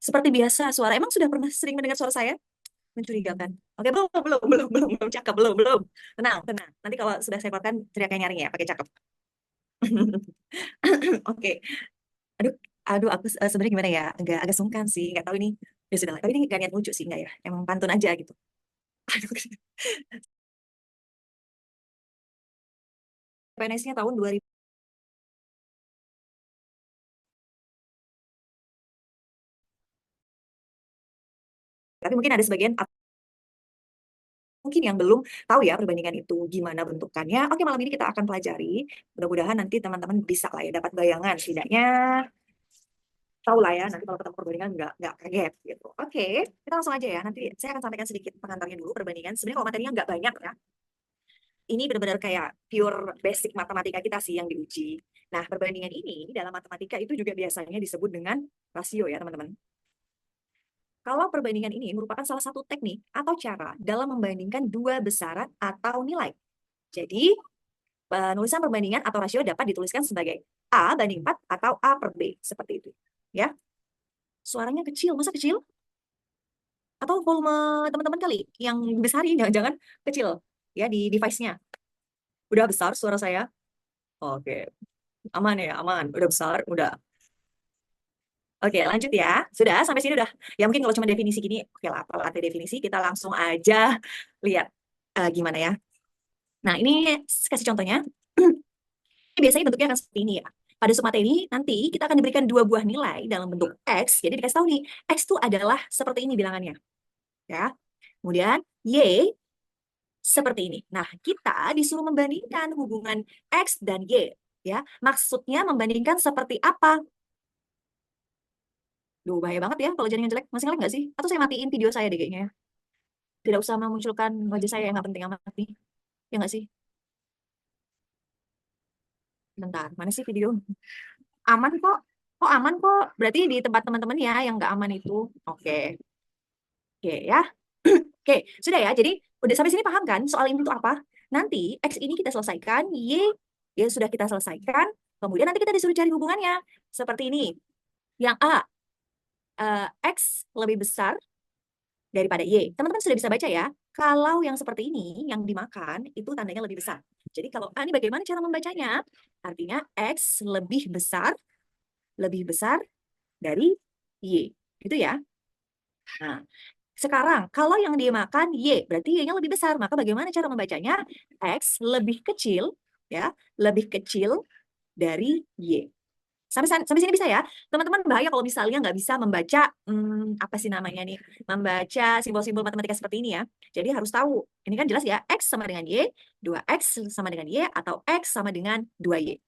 Seperti biasa, suara. Emang sudah pernah sering mendengar suara saya? Mencurigakan. Oke, belum, cakep, belum. Tenang, tenang. Nanti kalau sudah saya keluarkan, teriaknya nyaring ya, pakai cakep. Oke. Aduh, aduh, aku sebenarnya gimana ya? Agak sungkan sih, nggak tahu ini. Ya sudah lah. Tapi ini gak niat lucu sih, nggak ya? Emang pantun aja gitu. Aduh, PNS-nya tahun 2000. Tapi mungkin ada sebagian mungkin yang belum tahu ya perbandingan itu gimana bentukannya. Oke, malam ini kita akan pelajari. Mudah-mudahan nanti teman-teman bisa lah ya dapat bayangan. Setidaknya tahu lah ya nanti kalau ketemu perbandingan nggak kaget gitu. Oke, kita langsung aja ya. Nanti saya akan sampaikan sedikit pengantarnya dulu perbandingan. Sebenarnya kalau materinya nggak banyak ya. Ini benar-benar kayak pure basic matematika kita sih yang diuji. Nah, perbandingan ini dalam matematika itu juga biasanya disebut dengan rasio ya teman-teman. Kalau perbandingan ini merupakan salah satu teknik atau cara dalam membandingkan dua besaran atau nilai. Jadi, penulisan perbandingan atau rasio dapat dituliskan sebagai A banding 4 atau A per B. Seperti itu. Ya, suaranya kecil. Masa kecil? Atau volume teman-teman kali yang besarin, jangan-jangan kecil. Ya, di device-nya. Udah besar suara saya? Oke, aman ya, aman. Udah besar, udah. Oke, lanjut ya. Sudah, sampai sini udah. Ya mungkin kalau cuma definisi gini, oke lah, kalau ada definisi, kita langsung aja lihat gimana ya. Nah, ini kasih contohnya. Ini biasanya bentuknya akan seperti ini ya. Pada suatu materi, nanti kita akan diberikan dua buah nilai dalam bentuk X. Jadi dikasih tahu nih, X itu adalah seperti ini bilangannya. Ya. Kemudian, Y seperti ini. Nah, kita disuruh membandingkan hubungan X dan Y. Ya, maksudnya membandingkan seperti apa? Duh, bahaya banget ya kalau jaringan jelek. Masih ngelek nggak sih? Atau saya matiin video saya deh kayaknya ya. Tidak usah memunculkan wajah saya yang nggak penting amat nih. Ya nggak sih? Bentar, mana sih video? Aman kok. Kok aman kok? Berarti di tempat teman-teman ya yang nggak aman itu. Oke. Oke ya. Oke, sudah ya. Jadi udah sampai sini paham kan soal ini itu apa? Nanti X ini kita selesaikan, Y ya sudah kita selesaikan. Kemudian nanti kita disuruh cari hubungannya. Seperti ini. Yang A, X lebih besar daripada Y. Teman-teman sudah bisa baca ya. Kalau yang seperti ini, yang dimakan, itu tandanya lebih besar. Jadi kalau A ini bagaimana cara membacanya? Artinya X lebih besar dari Y. Gitu ya. Nah, sekarang kalau yang dimakan Y, berarti Y-nya lebih besar. Maka bagaimana cara membacanya? X lebih kecil, ya, lebih kecil dari Y. Sampai sini bisa ya. Teman-teman bahaya kalau misalnya nggak bisa membaca apa sih namanya nih? Membaca simbol-simbol matematika seperti ini ya. Jadi harus tahu. Ini kan jelas ya, X sama dengan Y, 2X sama dengan Y, atau X sama dengan 2Y.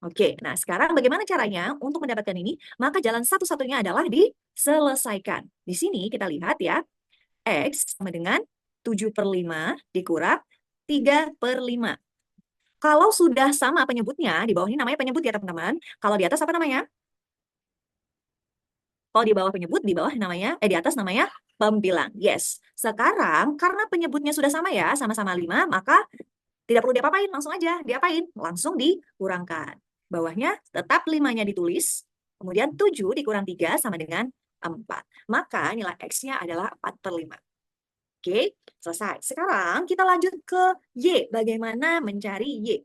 Oke, nah sekarang bagaimana caranya untuk mendapatkan ini? Maka jalan satu-satunya adalah diselesaikan. Di sini kita lihat ya, X sama dengan 7/5 dikurang 3/5. Kalau sudah sama penyebutnya, di bawah ini namanya penyebut ya teman-teman. Kalau di atas apa namanya? Kalau di bawah penyebut, di bawah namanya, di atas namanya pembilang. Yes. Sekarang, karena penyebutnya sudah sama ya, sama-sama 5, maka tidak perlu diapa-apain, langsung aja. Diapain? Langsung dikurangkan. Bawahnya tetap 5-nya ditulis, kemudian 7 dikurang 3 sama dengan 4. Maka nilai X-nya adalah 4/5. Oke, selesai. Sekarang kita lanjut ke Y. Bagaimana mencari Y?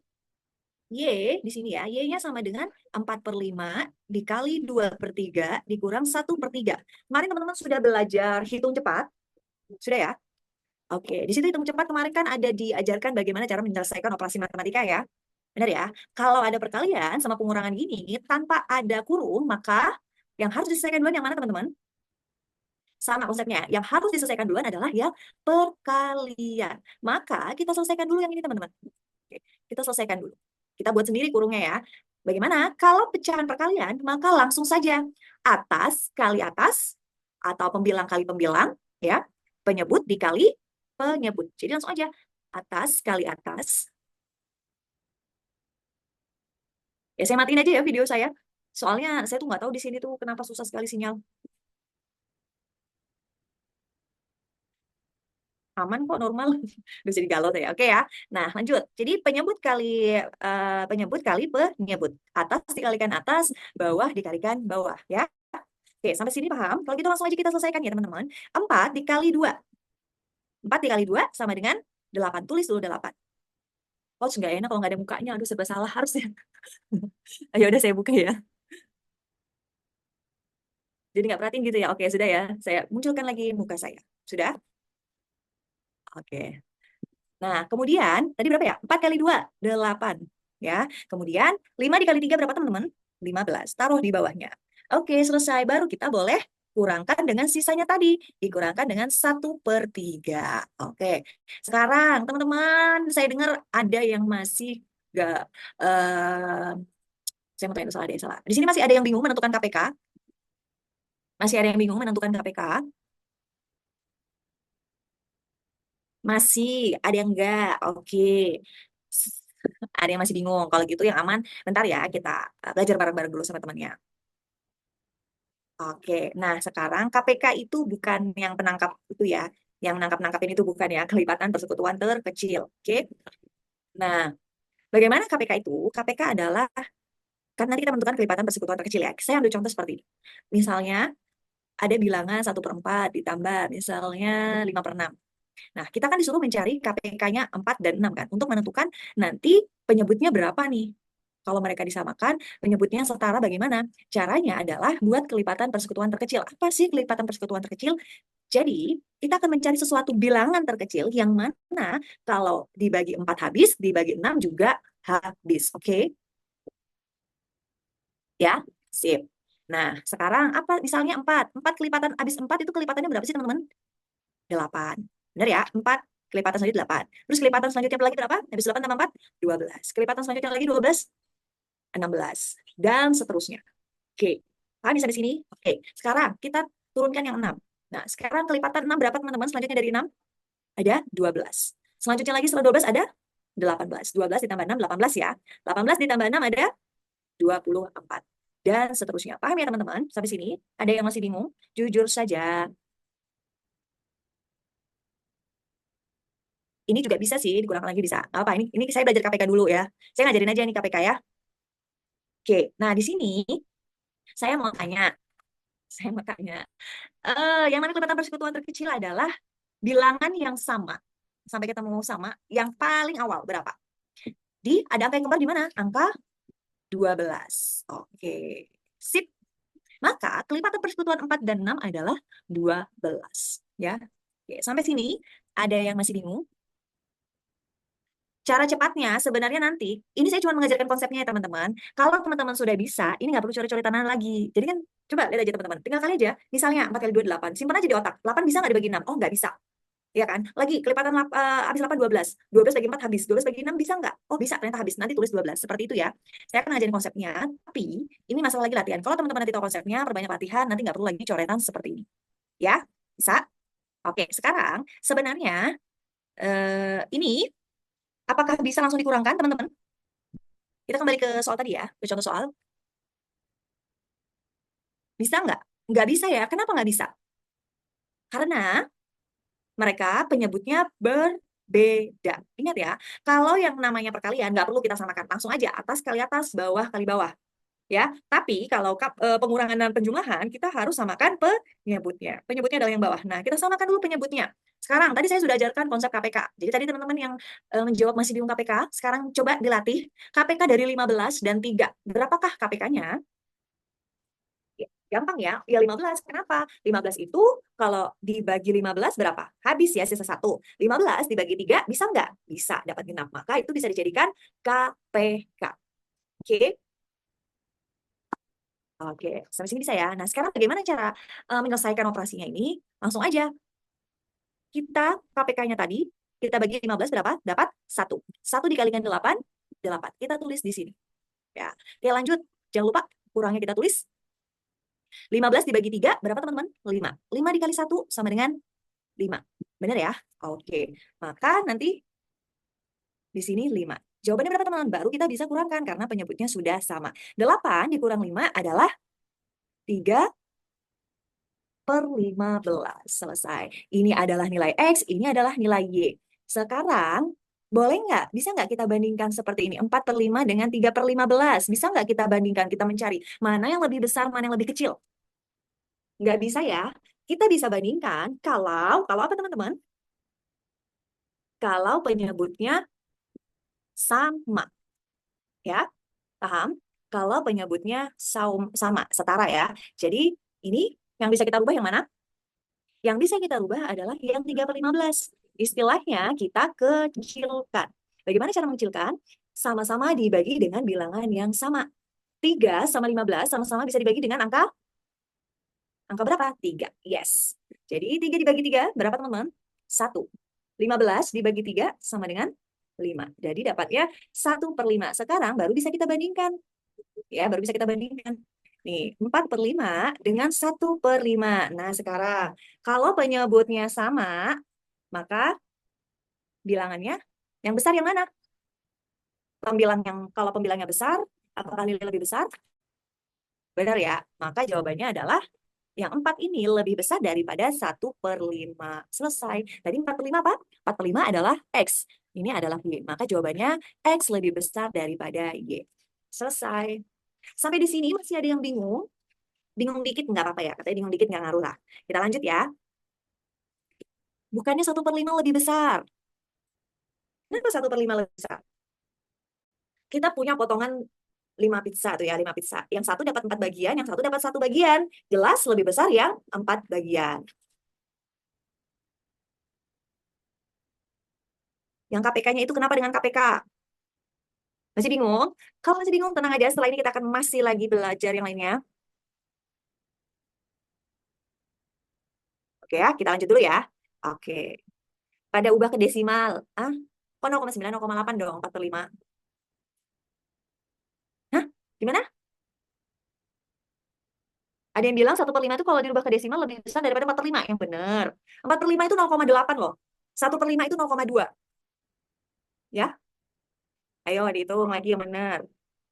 Y di sini ya, Y-nya sama dengan 4/5 dikali 2/3 dikurang 1/3. Kemarin teman-teman sudah belajar hitung cepat? Sudah ya? Oke, di situ hitung cepat kemarin kan ada diajarkan bagaimana cara menyelesaikan operasi matematika ya. Benar ya? Kalau ada perkalian sama pengurangan gini, tanpa ada kurung, maka yang harus diselesaikan duluan yang mana teman-teman? Sama konsepnya. Yang harus diselesaikan duluan adalah ya perkalian. Maka kita selesaikan dulu yang ini teman-teman. Oke, kita selesaikan dulu. Kita buat sendiri kurungnya ya. Bagaimana? Kalau pecahan perkalian, maka langsung saja atas kali atas atau pembilang kali pembilang, ya. Penyebut dikali penyebut. Jadi langsung aja atas kali atas. Ya saya matiin aja ya video saya. Soalnya saya tuh nggak tahu di sini tuh kenapa susah sekali sinyal. Aman kok, normal. Udah jadi galau ya. Oke ya. Nah, lanjut. Jadi penyebut kali penyebut. Atas dikalikan atas, bawah dikalikan bawah ya. Oke, sampai sini paham? Kalau gitu langsung aja kita selesaikan ya teman-teman. 4 dikali 2. 4 dikali 2 sama dengan 8. Tulis dulu 8. Oh, nggak enak kalau nggak ada mukanya. Aduh, serba salah harusnya. Ayo udah saya buka ya. Jadi nggak perhatiin gitu ya. Oke, sudah ya. Saya munculkan lagi muka saya. Sudah? Oke. Nah, kemudian tadi berapa ya? 4 kali 2, 8. Ya. Kemudian 5 dikali 3 berapa teman-teman? 15. Taruh di bawahnya. Oke, selesai. Baru kita boleh kurangkan dengan sisanya tadi. Dikurangkan dengan 1/3. Oke. Sekarang teman-teman, saya dengar ada yang masih nggak... eh saya mau tanya salah deh, salah. Di sini masih ada yang bingung menentukan KPK? Masih ada yang bingung menentukan KPK? Masih, ada yang enggak? Oke. Ada yang masih bingung. Kalau gitu yang aman, bentar ya kita belajar bareng-bareng dulu sama temannya. Oke, nah sekarang KPK itu bukan yang penangkap itu ya. Yang nangkap-nangkapin itu bukan ya, kelipatan persekutuan terkecil. Oke. Nah, bagaimana KPK itu? KPK adalah, kan nanti kita menentukan kelipatan persekutuan terkecil ya. Saya ambil contoh seperti ini. Misalnya, ada bilangan 1/4 ditambah misalnya 5/6. Nah, kita kan disuruh mencari KPK-nya 4 dan 6 kan, untuk menentukan nanti penyebutnya berapa nih. Kalau mereka disamakan, penyebutnya setara bagaimana? Caranya adalah buat kelipatan persekutuan terkecil. Apa sih kelipatan persekutuan terkecil? Jadi, kita akan mencari sesuatu bilangan terkecil yang mana kalau dibagi 4 habis, dibagi 6 juga habis. Oke? Ya? Sip. Nah, sekarang apa? Misalnya 4. 4 kelipatan habis 4 itu kelipatannya berapa sih, teman-teman? 8. Benar ya? 4 kelipatan selanjutnya 8. Terus kelipatan selanjutnya lagi berapa? Habis 8 tambah 4, 12. Kelipatan selanjutnya lagi 12, 16. Dan seterusnya. Oke. Paham sampai sini? Oke. Sekarang kita turunkan yang 6. Nah, sekarang kelipatan 6 berapa teman-teman? Selanjutnya dari 6 ada 12. Selanjutnya lagi setelah 12 ada 18. 12 ditambah 6, 18 ya. 18 ditambah 6 ada 24. Dan seterusnya. Paham ya teman-teman? Sampai sini? Ada yang masih bingung? Jujur saja. Ini juga bisa sih, dikurangkan lagi bisa. Apa ini saya belajar KPK dulu ya. Saya ngajarin aja ini KPK ya. Oke, nah di sini saya mau tanya, saya mau tanya, yang namanya kelipatan persekutuan terkecil adalah bilangan yang sama. Sampai kita mau sama, yang paling awal berapa? Ada angka yang kembar di mana? Angka 12. Oke, sip. Maka kelipatan persekutuan 4 dan 6 adalah 12. Ya. Oke, sampai sini ada yang masih bingung? Cara cepatnya sebenarnya nanti, ini saya cuma mengajarkan konsepnya ya teman-teman. Kalau teman-teman sudah bisa, ini nggak perlu coret-coretan lagi. Jadi kan, coba lihat aja teman-teman. Tinggal kali aja, misalnya 4 kali 2, 8. Simpan aja di otak. 8 bisa nggak dibagi 6? Oh, nggak bisa. Ya kan? Lagi, kelipatan habis 8, 12. 12 bagi 4 habis. 12 bagi 6 bisa nggak? Oh, bisa. Ternyata habis. Nanti tulis 12. Seperti itu ya. Saya akan ngajarin konsepnya. Tapi, ini masalah lagi latihan. Kalau teman-teman nanti tahu konsepnya, perbanyak latihan, nanti nggak perlu lagi coretan seperti ini. Ya? Bisa? Oke, sekarang sebenarnya ini apakah bisa langsung dikurangkan, teman-teman? Kita kembali ke soal tadi ya, ke contoh soal. Bisa nggak? Nggak bisa ya. Kenapa nggak bisa? Karena mereka penyebutnya berbeda. Ingat ya, kalau yang namanya perkalian nggak perlu kita samakan. Langsung aja, atas kali atas, bawah kali bawah. Ya, tapi kalau pengurangan dan penjumlahan, kita harus samakan penyebutnya. Penyebutnya adalah yang bawah. Nah, kita samakan dulu penyebutnya. Sekarang, tadi saya sudah ajarkan konsep KPK. Jadi tadi teman-teman yang menjawab masih bingung KPK, sekarang coba dilatih KPK dari 15 dan 3. Berapakah KPK-nya? Gampang ya, ya 15. Kenapa? 15 itu kalau dibagi 15 berapa? Habis ya, sisa 1. 15 dibagi 3 bisa nggak? Bisa, dapat genap. Maka itu bisa dijadikan KPK. Oke? Oke, sampai sini bisa ya. Nah, sekarang bagaimana cara menyelesaikan operasinya ini? Langsung aja. Kita KPK-nya tadi, kita bagi 15 berapa? Dapat 1. 1 dikalikan 8, 8. Kita tulis di sini. Ya. Oke, lanjut. Jangan lupa kurangnya kita tulis. 15 dibagi 3, berapa teman-teman? 5. 5 dikali 1 sama dengan 5. Benar ya? Oke. Maka nanti di sini 5. Jawabannya berapa teman-teman? Baru kita bisa kurangkan karena penyebutnya sudah sama. 8 dikurang 5 adalah 3/15. Selesai. Ini adalah nilai X, ini adalah nilai Y. Sekarang, boleh nggak? Bisa nggak kita bandingkan seperti ini? 4/5 dengan 3/15. Bisa nggak kita bandingkan, kita mencari mana yang lebih besar, mana yang lebih kecil? Nggak bisa ya. Kita bisa bandingkan kalau apa teman-teman? Kalau penyebutnya sama, ya. Paham? Kalau penyebutnya sama, setara ya. Jadi ini yang bisa kita rubah yang mana? Yang bisa kita rubah adalah yang 3 per 15. Istilahnya kita kecilkan. Bagaimana cara mengecilkan? Sama-sama dibagi dengan bilangan yang sama. 3 sama 15 sama-sama bisa dibagi dengan angka berapa? 3. Yes. Jadi 3 dibagi 3 berapa teman-teman? 1. 15 dibagi 3 sama dengan 5. Jadi dapatnya 1 per 5. Sekarang baru bisa kita bandingkan. Ya, baru bisa kita bandingkan. Nih, 4 per 5 dengan 1 per 5. Nah, sekarang kalau penyebutnya sama, maka bilangannya yang besar yang mana? Kalau pembilangnya besar, apakah nilai lebih besar? Benar ya? Maka jawabannya adalah yang 4 ini lebih besar daripada 1/5. Selesai. Tadi 4/5 apa? 4/5 adalah X. Ini adalah Y. Maka jawabannya X lebih besar daripada Y. Selesai. Sampai di sini masih ada yang bingung? Bingung dikit nggak apa-apa ya? Katanya bingung dikit nggak ngaruh lah. Kita lanjut ya. Bukannya 1/5 lebih besar. Kenapa 1/5 lebih besar? Kita punya potongan 5 pizza tuh ya, 5 pizza. Yang satu dapat 4 bagian, yang satu dapat 1 bagian. Jelas lebih besar yang 4 bagian. Yang KPK-nya itu kenapa dengan KPK? Masih bingung? Kalau masih bingung, tenang aja. Setelah ini kita akan masih lagi belajar yang lainnya. Oke ya, kita lanjut dulu ya. Oke. Pada ubah ke desimal. Ah, kok 0,9, 0,8 dong, 4/5. Hah? Gimana? Ada yang bilang 1/5 itu kalau dirubah ke desimal lebih besar daripada 4/5. Yang benar. 4/5 itu 0,8 loh. 1/5 itu 0,2. Ya, ayo dihitung lagi yang benar.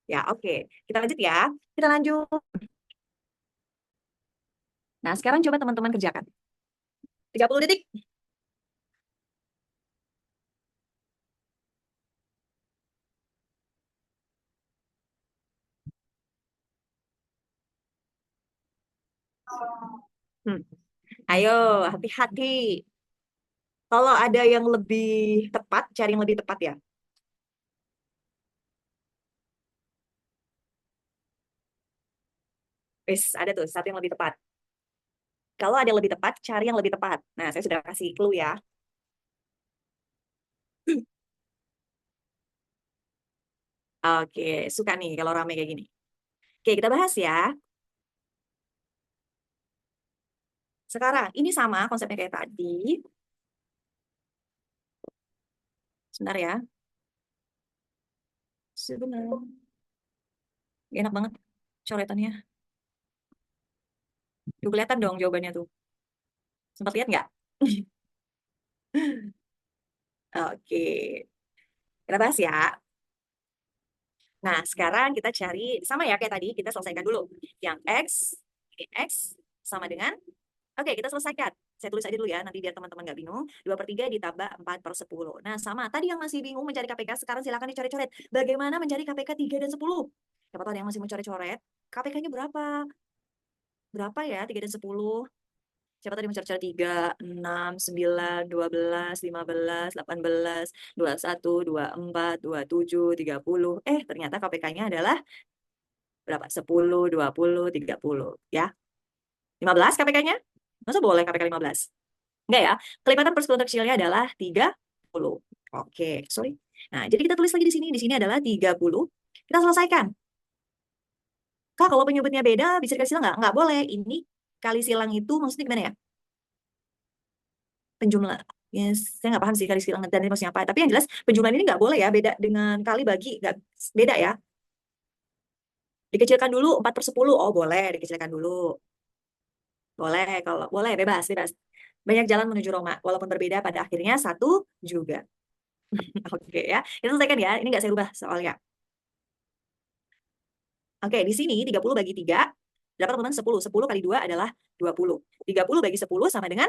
Ya, oke. Kita lanjut ya. Kita lanjut. Nah, sekarang coba teman-teman kerjakan. 30 detik. Hmm. Ayo, hati-hati. Kalau ada yang lebih tepat, cari yang lebih tepat ya. Wis, ada tuh satu yang lebih tepat. Kalau ada yang lebih tepat, cari yang lebih tepat. Nah, saya sudah kasih clue ya. Oke, suka nih kalau rame kayak gini. Oke, kita bahas ya. Sekarang, ini sama konsepnya kayak tadi. Sebentar ya. Sebentar. Enak banget coretannya. Tuh kelihatan dong jawabannya tuh. Sempat lihat nggak? Oke, kita bahas ya. Nah, sekarang kita cari, sama ya kayak tadi, kita selesaikan dulu. Yang X, ini X, sama dengan, oke kita selesaikan. Saya tulis aja dulu ya, nanti biar teman-teman nggak bingung. 2/3 ditambah 4/10. Nah, sama. Tadi yang masih bingung mencari KPK, sekarang silakan dicoret-coret. Bagaimana mencari KPK 3 dan 10? Siapa tahu ada yang masih mau coret-coret. KPK-nya berapa? Berapa ya 3 dan 10? Siapa tadi mencoret-coret 3, 6, 9, 12, 15, 18, 21, 24, 27, 30. Ternyata KPK-nya adalah berapa? 10, 20, 30. Ya. 15 KPK-nya? Masa boleh KPK 15? Enggak ya. Kelipatan persekutuan terkecilnya adalah 30. Oke, sorry. Nah, jadi kita tulis lagi di sini. Di sini adalah 30. Kita selesaikan. Kak, kalau penyebutnya beda, bisa dikasih silang nggak? Nggak boleh. Ini kali silang itu maksudnya gimana ya? Penjumlah. Yes, saya nggak paham sih kali silang dan ini maksudnya apa. Tapi yang jelas penjumlahan ini nggak boleh ya, beda dengan kali bagi, nggak beda ya. Dikecilkan dulu 4/10. Oh, boleh dikecilkan dulu. Boleh, kalau boleh bebas, bebas. Banyak jalan menuju Roma, walaupun berbeda pada akhirnya satu juga. Oke ya, kita selesaikan ya. Ini nggak saya ubah soalnya. Oke, di sini 30 bagi 3, berapa teman-teman? 10. 10 kali 2 adalah 20. 30 bagi 10 sama dengan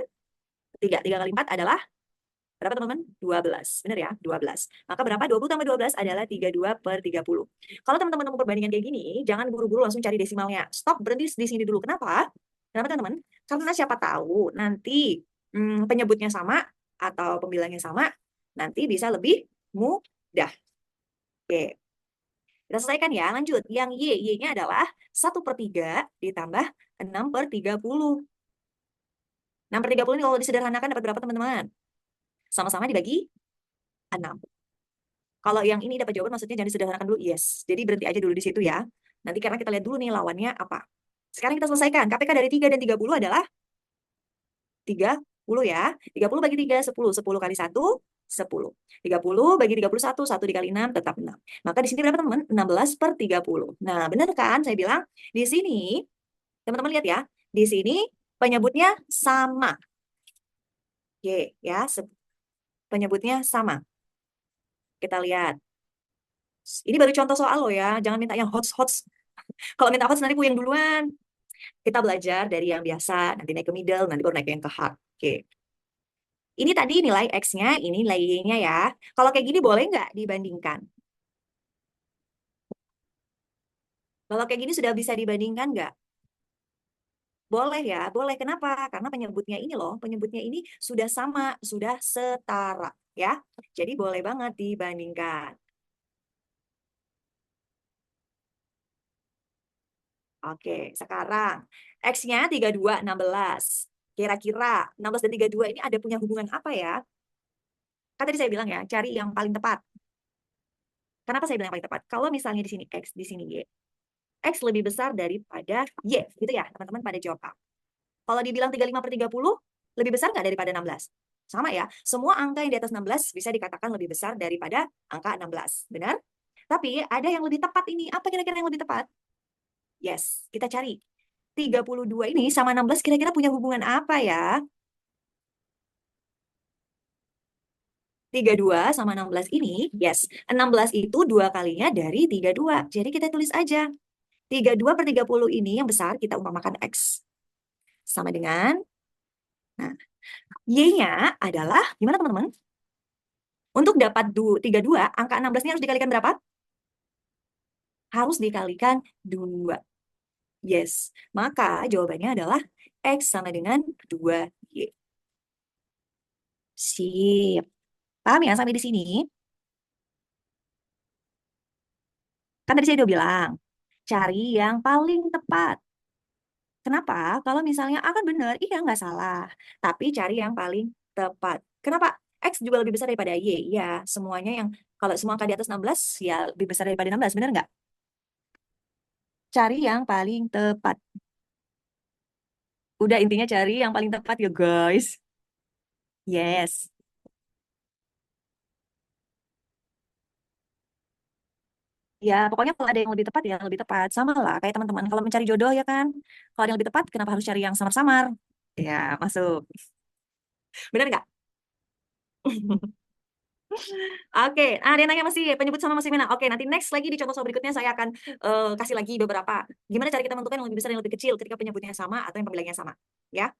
3. 3 kali 4 adalah berapa teman-teman? 12. Benar ya? 12. Maka berapa? 20 tambah 12 adalah 32/30. Kalau teman-teman mau perbandingan kayak gini, jangan buru-buru langsung cari desimalnya. Stop, berhenti di sini dulu. Kenapa? Kenapa teman-teman? Karena siapa tahu nanti penyebutnya sama atau pembilangnya sama, nanti bisa lebih mudah. Oke, kita selesaikan ya. Lanjut, yang Y-nya adalah 1/3 ditambah 6/30. 6/30 ini kalau disederhanakan dapat berapa teman-teman? Sama-sama dibagi 6. Kalau yang ini dapat jawaban maksudnya jangan disederhanakan dulu, yes. Jadi berhenti aja dulu di situ ya. Nanti karena kita lihat dulu nih lawannya apa. Sekarang kita selesaikan. KPK dari 3 dan 30 adalah 30 ya. 30 bagi 3, 10. 10 kali 1, 10. 30 bagi 31, 1 dikali 6 tetap 6. Maka di sini berapa teman-teman? 16/30. Nah, benar kan saya bilang? Di sini, teman-teman lihat ya. Di sini penyebutnya sama. Y ya, penyebutnya sama. Kita lihat. Ini baru contoh soal loh ya. Jangan minta yang hots-hots. Kalau minta hots nanti puyeng duluan. Kita belajar dari yang biasa, nanti naik ke middle, nanti baru naik yang ke hard. Oke. Ini tadi nilai X-nya, ini nilai Y-nya ya. Kalau kayak gini boleh nggak dibandingkan? Kalau kayak gini sudah bisa dibandingkan nggak? Boleh ya, boleh. Kenapa? Karena penyebutnya ini loh, penyebutnya ini sudah sama, sudah setara ya. Jadi boleh banget dibandingkan. Oke, sekarang X-nya 32, 16. Kira-kira 16 dan 32 ini ada punya hubungan apa ya? Kan tadi saya bilang ya, cari yang paling tepat. Kenapa saya bilang yang paling tepat? Kalau misalnya di sini X, di sini Y. X lebih besar daripada Y, gitu ya teman-teman pada jawab A. Kalau dibilang 35/30, lebih besar nggak daripada 16? Sama ya, semua angka yang di atas 16 bisa dikatakan lebih besar daripada angka 16. Benar? Tapi ada yang lebih tepat ini. Apa kira-kira yang lebih tepat? Yes, kita cari. 32 ini sama 16 kira-kira punya hubungan apa ya? 32 sama 16 ini, yes. 16 itu 2 kalinya dari 32. Jadi kita tulis aja. 32/30 ini yang besar kita umpamakan X. Sama dengan, nah, Y-nya adalah, gimana teman-teman? Untuk dapat 32, angka 16 ini harus dikalikan berapa? Harus dikalikan 2. Yes. Maka jawabannya adalah X sama dengan 2Y. Sip. Paham ya sampai di sini? Kan tadi saya udah bilang, cari yang paling tepat. Kenapa? Kalau misalnya akan benar, iya nggak salah. Tapi cari yang paling tepat. Kenapa? X juga lebih besar daripada Y. Ya, semuanya yang, kalau semua angka di atas 16, ya lebih besar daripada 16. Benar nggak? Cari yang paling tepat. Udah intinya cari yang paling tepat ya guys. Yes. Ya, pokoknya kalau ada yang lebih tepat ya lebih tepat. Sama lah kayak teman-teman kalau mencari jodoh ya kan. Kalau ada yang lebih tepat, kenapa harus cari yang samar-samar? Ya, masuk. Benar nggak? Oke, ada yang nanya masih penyebut sama masih mana? Oke, nanti next lagi di contoh soal berikutnya saya akan kasih lagi beberapa. Gimana cara kita menentukan yang lebih besar dan yang lebih kecil ketika penyebutnya sama atau yang pembilangnya sama. Ya,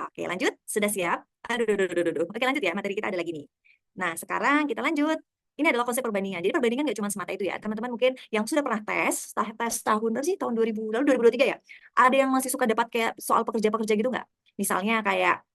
oke lanjut. Sudah siap? Aduh, aduh, aduh, aduh, aduh. Oke lanjut ya, materi kita ada lagi nih. Nah, sekarang kita lanjut. Ini adalah konsep perbandingan. Jadi perbandingan nggak cuma semata itu ya. Teman-teman mungkin yang sudah pernah tes tahun berapa sih? Tahun 2000, lalu 2023 ya. Ada yang masih suka dapat kayak soal pekerja-pekerja gitu nggak? Misalnya kayak,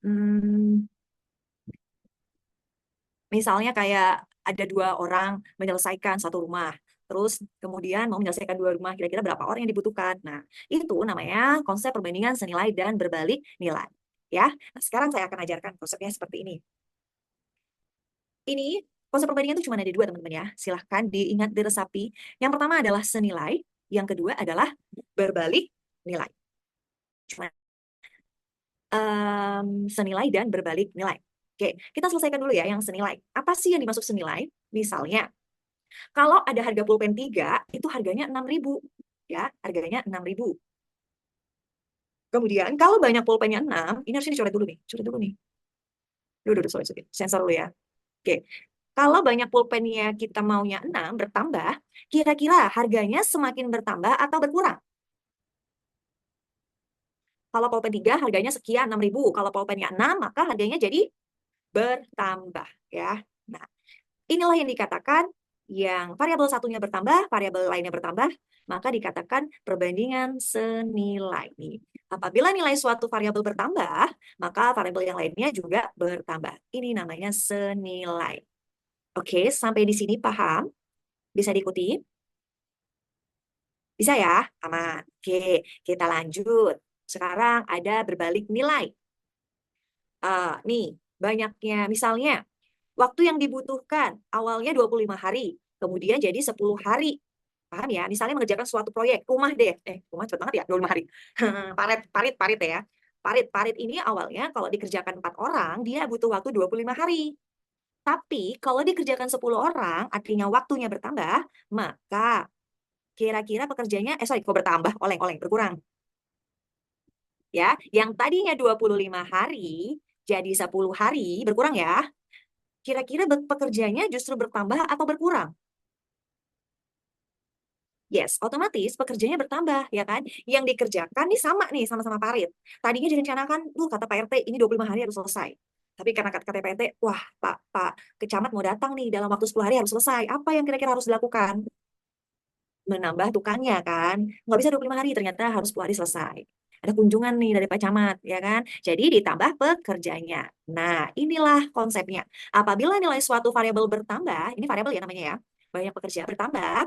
misalnya kayak ada 2 orang menyelesaikan satu rumah. Terus kemudian mau menyelesaikan 2 rumah, kira-kira berapa orang yang dibutuhkan. Nah, itu namanya konsep perbandingan senilai dan berbalik nilai. Ya, nah, sekarang saya akan ajarkan konsepnya seperti ini. Ini konsep perbandingan itu cuma ada 2 teman-teman ya. Silahkan diingat diresapi. Yang pertama adalah senilai, yang kedua adalah berbalik nilai. Cuma senilai dan berbalik nilai. Oke, kita selesaikan dulu ya yang senilai. Apa sih yang dimaksud senilai? Misalnya, kalau ada harga pulpen 3, itu harganya 6.000. Ya, harganya 6.000. Kemudian, kalau banyak pulpennya 6, ini harusnya dicoret dulu nih. Coret dulu nih. Duh, sorry. Sensor dulu ya. Oke. Kalau banyak pulpennya kita maunya 6 bertambah, kira-kira harganya semakin bertambah atau berkurang? Kalau pulpen 3 harganya sekian 6.000. Kalau pulpennya 6, maka harganya jadi bertambah ya. Nah, inilah yang dikatakan yang variabel satunya bertambah, variabel lainnya bertambah, maka dikatakan perbandingan senilai. Apabila nilai suatu variabel bertambah, maka variabel yang lainnya juga bertambah. Ini namanya senilai. Oke, sampai di sini paham? Bisa diikuti? Bisa ya? Aman. Oke, kita lanjut. Sekarang ada berbalik nilai. Nih, banyaknya. Misalnya, waktu yang dibutuhkan awalnya 25 hari, kemudian jadi 10 hari. Paham ya? Misalnya mengerjakan suatu proyek, rumah deh. Rumah cepet banget ya, 25 hari. Parit ya. Parit ini awalnya kalau dikerjakan 4 orang, dia butuh waktu 25 hari. Tapi kalau dikerjakan 10 orang, artinya waktunya bertambah, maka kira-kira pekerjanya, kok bertambah, oleng-oleng, berkurang. Ya, yang tadinya 25 hari, jadi 10 hari, berkurang ya. Kira-kira pekerjanya justru bertambah atau berkurang? Yes, otomatis pekerjanya bertambah, ya kan? Yang dikerjakan nih sama-sama parit. Tadinya direncanakan, kata Pak RT, ini 25 hari harus selesai. Tapi karena kata Pak RT, wah, Pak Kecamat mau datang nih, dalam waktu 10 hari harus selesai. Apa yang kira-kira harus dilakukan? Menambah tukangnya kan. Nggak bisa 25 hari, ternyata harus 10 hari selesai. Ada kunjungan nih dari Pak Camat, ya kan? Jadi ditambah pekerjanya. Nah, inilah konsepnya. Apabila nilai suatu variabel bertambah, ini variabel ya namanya ya, banyak pekerja bertambah,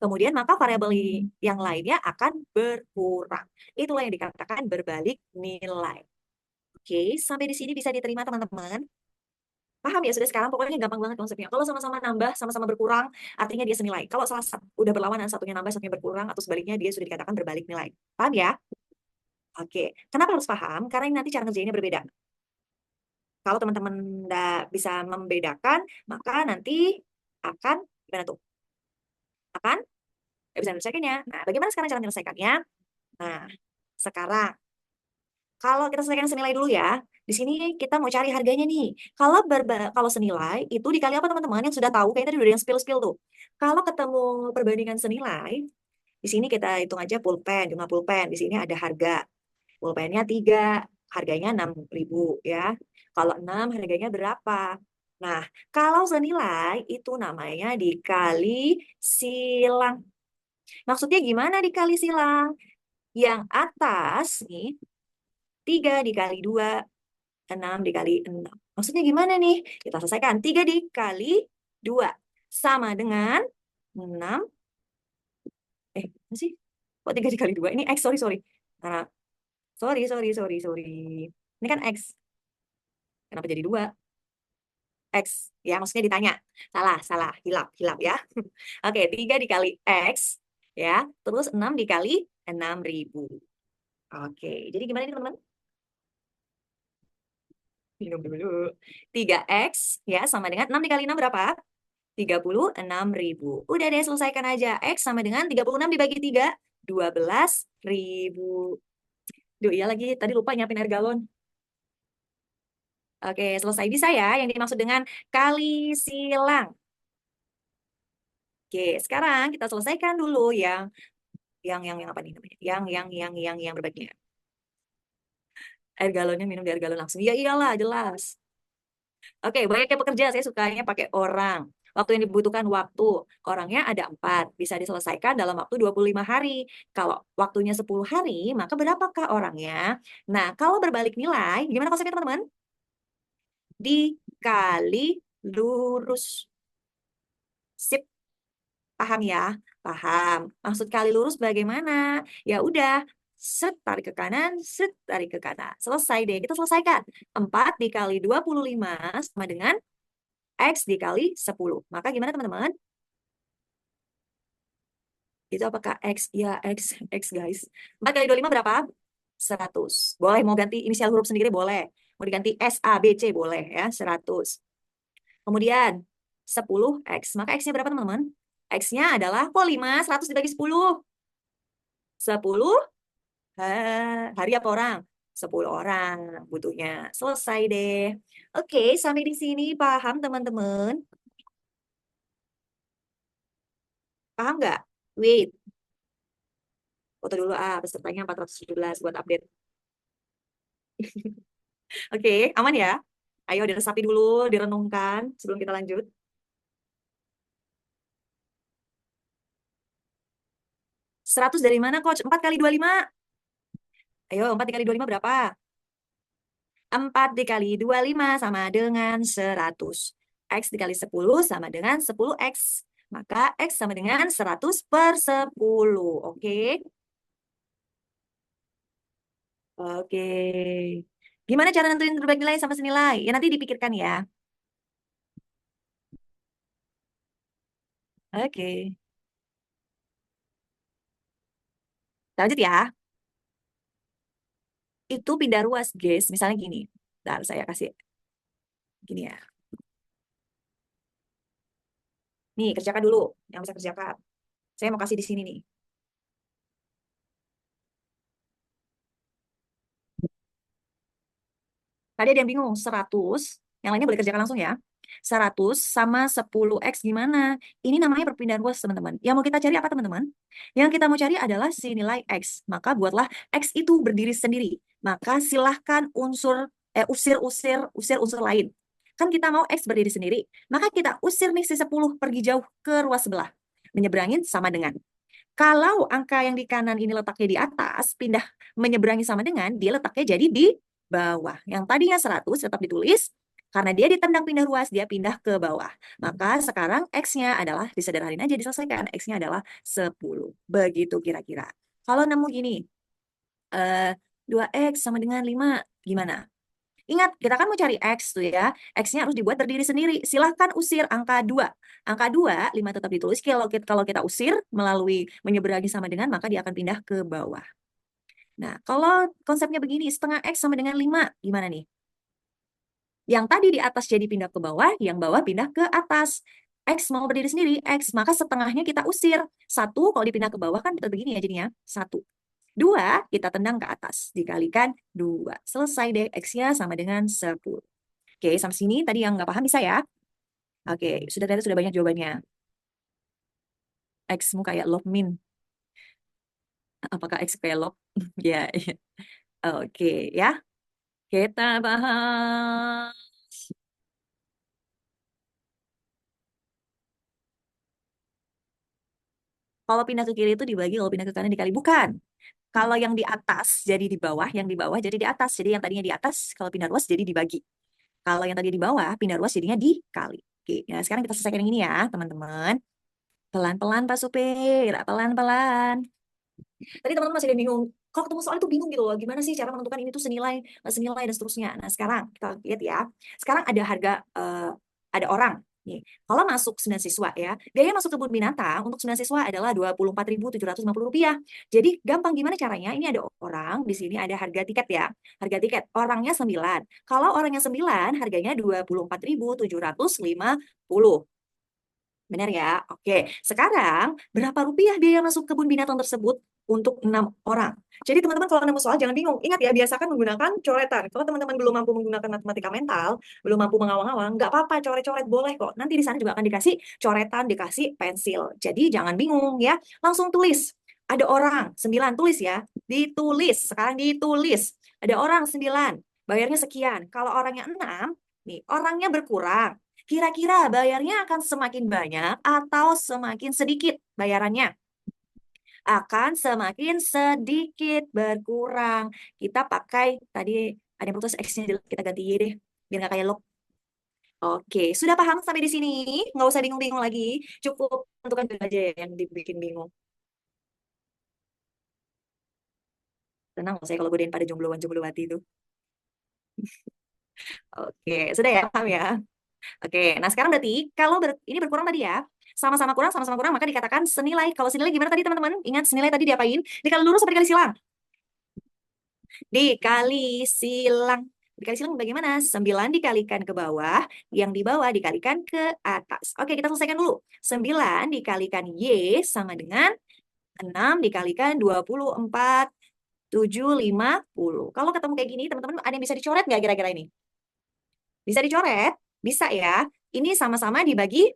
kemudian maka variabel yang lainnya akan berkurang. Itulah yang dikatakan berbalik nilai. Oke, sampai di sini bisa diterima teman-teman. Paham ya sudah sekarang, pokoknya gampang banget konsepnya. Kalau sama-sama nambah, sama-sama berkurang, artinya dia senilai. Kalau salah satu udah berlawanan, satunya nambah, satunya berkurang, atau sebaliknya dia sudah dikatakan berbalik nilai. Paham ya? Oke. Kenapa harus paham? Karena ini nanti cara ngerjainnya berbeda. Kalau teman-teman nggak bisa membedakan, maka nanti akan gimana tuh? Akan nggak bisa menyelesaikannya. Nah, bagaimana sekarang cara menyelesaikannya? Nah, sekarang kalau kita selesaikan senilai dulu ya. Di sini kita mau cari harganya nih. Kalau senilai itu dikali apa teman-teman yang sudah tahu kayaknya tadi udah yang spill-spill tuh. Kalau ketemu perbandingan senilai, di sini kita hitung aja pulpen, jumlah pulpen. Di sini ada harga. Pulpennya 3, harganya 6.000 ya. Kalau 6 harganya berapa? Nah, kalau senilai itu namanya dikali silang. Maksudnya gimana dikali silang? Yang atas nih 3 dikali 2, 6 dikali 6. Maksudnya gimana nih? Kita selesaikan. 3 dikali 2 sama dengan 6. Apa sih? Kok 3 dikali 2? Ini X, sorry. Nah, sorry. Ini kan X. Kenapa jadi 2? X. Ya, maksudnya ditanya. Salah. Hilap ya. Oke, 3 dikali X. Ya, terus 6 dikali 6.000. Oke, jadi gimana nih teman-teman? Minum dulu. 3X ya sama dengan 6 dikali 6 berapa? 36.000. Udah deh selesaikan aja. X sama dengan 36 dibagi 3. 12.000. Duh iya lagi, tadi lupa nyiapin air galon. Oke, selesai. Bisa ya yang dimaksud dengan kali silang. Oke, sekarang kita selesaikan dulu yang apa nih namanya? Yang berbagian. Air galonnya minum di air galon langsung. Ya iyalah, jelas. Oke, banyaknya pekerja saya sukanya pakai orang. Waktu yang dibutuhkan waktu. Orangnya ada 4. Bisa diselesaikan dalam waktu 25 hari. Kalau waktunya 10 hari, maka berapakah orangnya? Nah, kalau berbalik nilai, gimana konsepnya teman-teman? Dikali lurus. Sip, paham ya? Paham. Maksud kali lurus bagaimana? Ya udah, set tarik ke kanan, set tarik ke kanan. Selesai deh, kita selesaikan. 4 dikali 25 sama dengan X dikali 10. Maka gimana teman-teman? Itu apakah X? Ya, X guys. 4 kali 25 berapa? 100. Boleh, mau ganti inisial huruf sendiri boleh. Mau diganti S, A, B, C boleh ya, 100. Kemudian 10X. Maka X-nya berapa teman-teman? X-nya adalah kok 5, 100 dibagi 10. 10 hari apa orang? 10 orang butuhnya. Selesai deh. Oke, sampai di sini paham teman-teman? Paham nggak? Wait. Foto dulu pesertanya 417 buat update. Oke, aman ya? Ayo diresapi dulu, direnungkan sebelum kita lanjut. 100 dari mana, Coach? 4 kali 25. Ayo, 4 dikali 25 berapa? 4 dikali 25 sama dengan 100. X dikali 10 sama dengan 10X. Maka X sama dengan 100 per 10. Oke? Oke. Gimana cara nentuin berbagai nilai sama senilai? Ya nanti dipikirkan ya. Oke. Lanjut ya. Itu pindah ruas, guys. Misalnya gini. Bentar, saya kasih gini ya. Nih, kerjakan dulu. Yang bisa kerjakan. Saya mau kasih di sini nih. Tadi ada yang bingung, 100. Yang lainnya boleh kerjakan langsung ya. 100 sama 10X gimana? Ini namanya perpindahan ruas, teman-teman. Yang mau kita cari apa, teman-teman? Yang kita mau cari adalah si nilai X. Maka buatlah X itu berdiri sendiri. Maka silahkan usir unsur lain. Kan kita mau X berdiri sendiri. Maka kita usir nih si 10 pergi jauh ke ruas sebelah. Menyeberangin sama dengan. Kalau angka yang di kanan ini letaknya di atas, pindah menyeberangi sama dengan, dia letaknya jadi di bawah. Yang tadinya 100 tetap ditulis, karena dia ditendang pindah ruas, dia pindah ke bawah. Maka sekarang X-nya adalah, disederhanin aja, diselesaikan. X-nya adalah 10. Begitu kira-kira. Kalau nemu gini, 2X sama dengan 5, gimana? Ingat, kita kan mau cari X tuh ya. X-nya harus dibuat berdiri sendiri. Silahkan usir angka 2. Angka 2, 5 tetap ditulis. Kalau kita usir melalui menyeberangi sama dengan, maka dia akan pindah ke bawah. Nah, kalau konsepnya begini, setengah X sama dengan 5, gimana nih? Yang tadi di atas jadi pindah ke bawah, yang bawah pindah ke atas. X mau berdiri sendiri, X, maka setengahnya kita usir. 1 kalau dipindah ke bawah kan begini ya jadinya. 1. 2 kita tendang ke atas. Dikalikan 2. Selesai deh, X-nya sama dengan 10. Oke, sampai sini tadi yang nggak paham bisa ya? Oke, sudah ternyata sudah banyak jawabannya. X-mu kayak log min. Apakah X kayak log? Ya, iya. Oke ya. Kita bahas. Kalau pindah ke kiri itu dibagi, kalau pindah ke kanan dikali. Bukan. Kalau yang di atas jadi di bawah, yang di bawah jadi di atas. Jadi yang tadinya di atas, kalau pindah ruas jadi dibagi. Kalau yang tadi di bawah, pindah ruas jadinya dikali. Oke, nah sekarang kita selesaikan yang ini ya, teman-teman. Pelan-pelan Pak Supir, pelan-pelan. Tadi teman-teman masih ada yang bingung. Kalau ketemu soal itu bingung gitu loh. Gimana sih cara menentukan ini tuh senilai, senilai dan seterusnya. Nah sekarang kita lihat ya. Sekarang ada harga, ada orang. Nih, kalau masuk 9 siswa ya, biaya masuk kebun binatang untuk 9 siswa adalah Rp24.750. Jadi gampang gimana caranya? Ini ada orang, di sini ada harga tiket ya. Harga tiket, orangnya 9. Kalau orangnya 9, harganya 24.750. Benar ya? Oke. Sekarang, berapa rupiah biaya masuk kebun binatang tersebut untuk 6 orang? Jadi teman-teman kalau nemu soal jangan bingung. Ingat ya, biasakan menggunakan coretan. Kalau teman-teman belum mampu menggunakan matematika mental, belum mampu mengawang-awang, nggak apa-apa, coret-coret boleh kok. Nanti di sana juga akan dikasih coretan, dikasih pensil. Jadi jangan bingung ya. Langsung tulis. Ada orang 9, tulis ya. Ditulis. Sekarang ditulis. Ada orang 9, bayarnya sekian. Kalau orangnya 6, nih, orangnya berkurang. Kira-kira bayarnya akan semakin banyak atau semakin sedikit bayarannya? Akan semakin sedikit berkurang. Kita pakai tadi ada yang putus X-nya kita ganti Y deh, biar nggak kayak log. Oke, sudah paham sampai di sini? Nggak usah bingung-bingung lagi. Cukup tentukan dulu aja ya yang dibikin bingung. Tenang loh saya kalau godain pada jombloan-jomblowati itu. Oke, sudah ya paham ya? Oke, nah sekarang berarti kalau ini berkurang tadi ya, sama-sama kurang, maka dikatakan senilai. Kalau senilai gimana tadi teman-teman? Ingat senilai tadi diapain? Dikali lurus atau dikali silang? Dikali silang. Dikali silang bagaimana? 9 dikalikan ke bawah, yang di bawah dikalikan ke atas. Oke, kita selesaikan dulu. 9 dikalikan Y sama dengan 6 dikalikan 24.750. Kalau ketemu kayak gini, teman-teman ada yang bisa dicoret nggak kira-kira ini? Bisa dicoret? Bisa ya. Ini sama-sama dibagi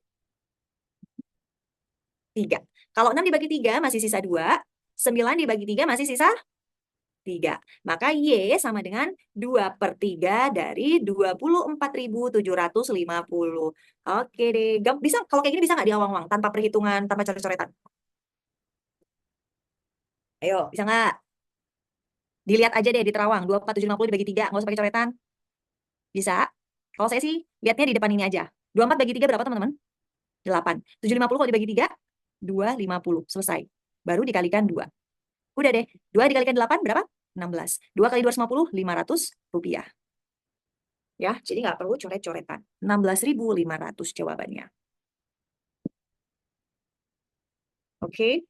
3. Kalau 6 dibagi 3 masih sisa 2. 9 dibagi 3 masih sisa 3. Maka Y sama dengan 2/3 dari 24.750. Oke deh. Bisa, kalau kayak gini bisa nggak diawang-awang tanpa perhitungan, tanpa coret-coretan? Ayo, bisa nggak? Dilihat aja deh di terawang. 24, 750 dibagi 3. Nggak usah pakai coretan. Bisa? Kalau saya sih lihatnya di depan ini aja. 24 bagi 3 berapa teman-teman? 8. 750 kalau dibagi 3, 250. Selesai. Baru dikalikan 2. Udah deh. 2 dikalikan 8 berapa? 16. 2 kali 250, 500 rupiah. Ya, jadi nggak perlu coret-coretan. 16.500 jawabannya. Oke,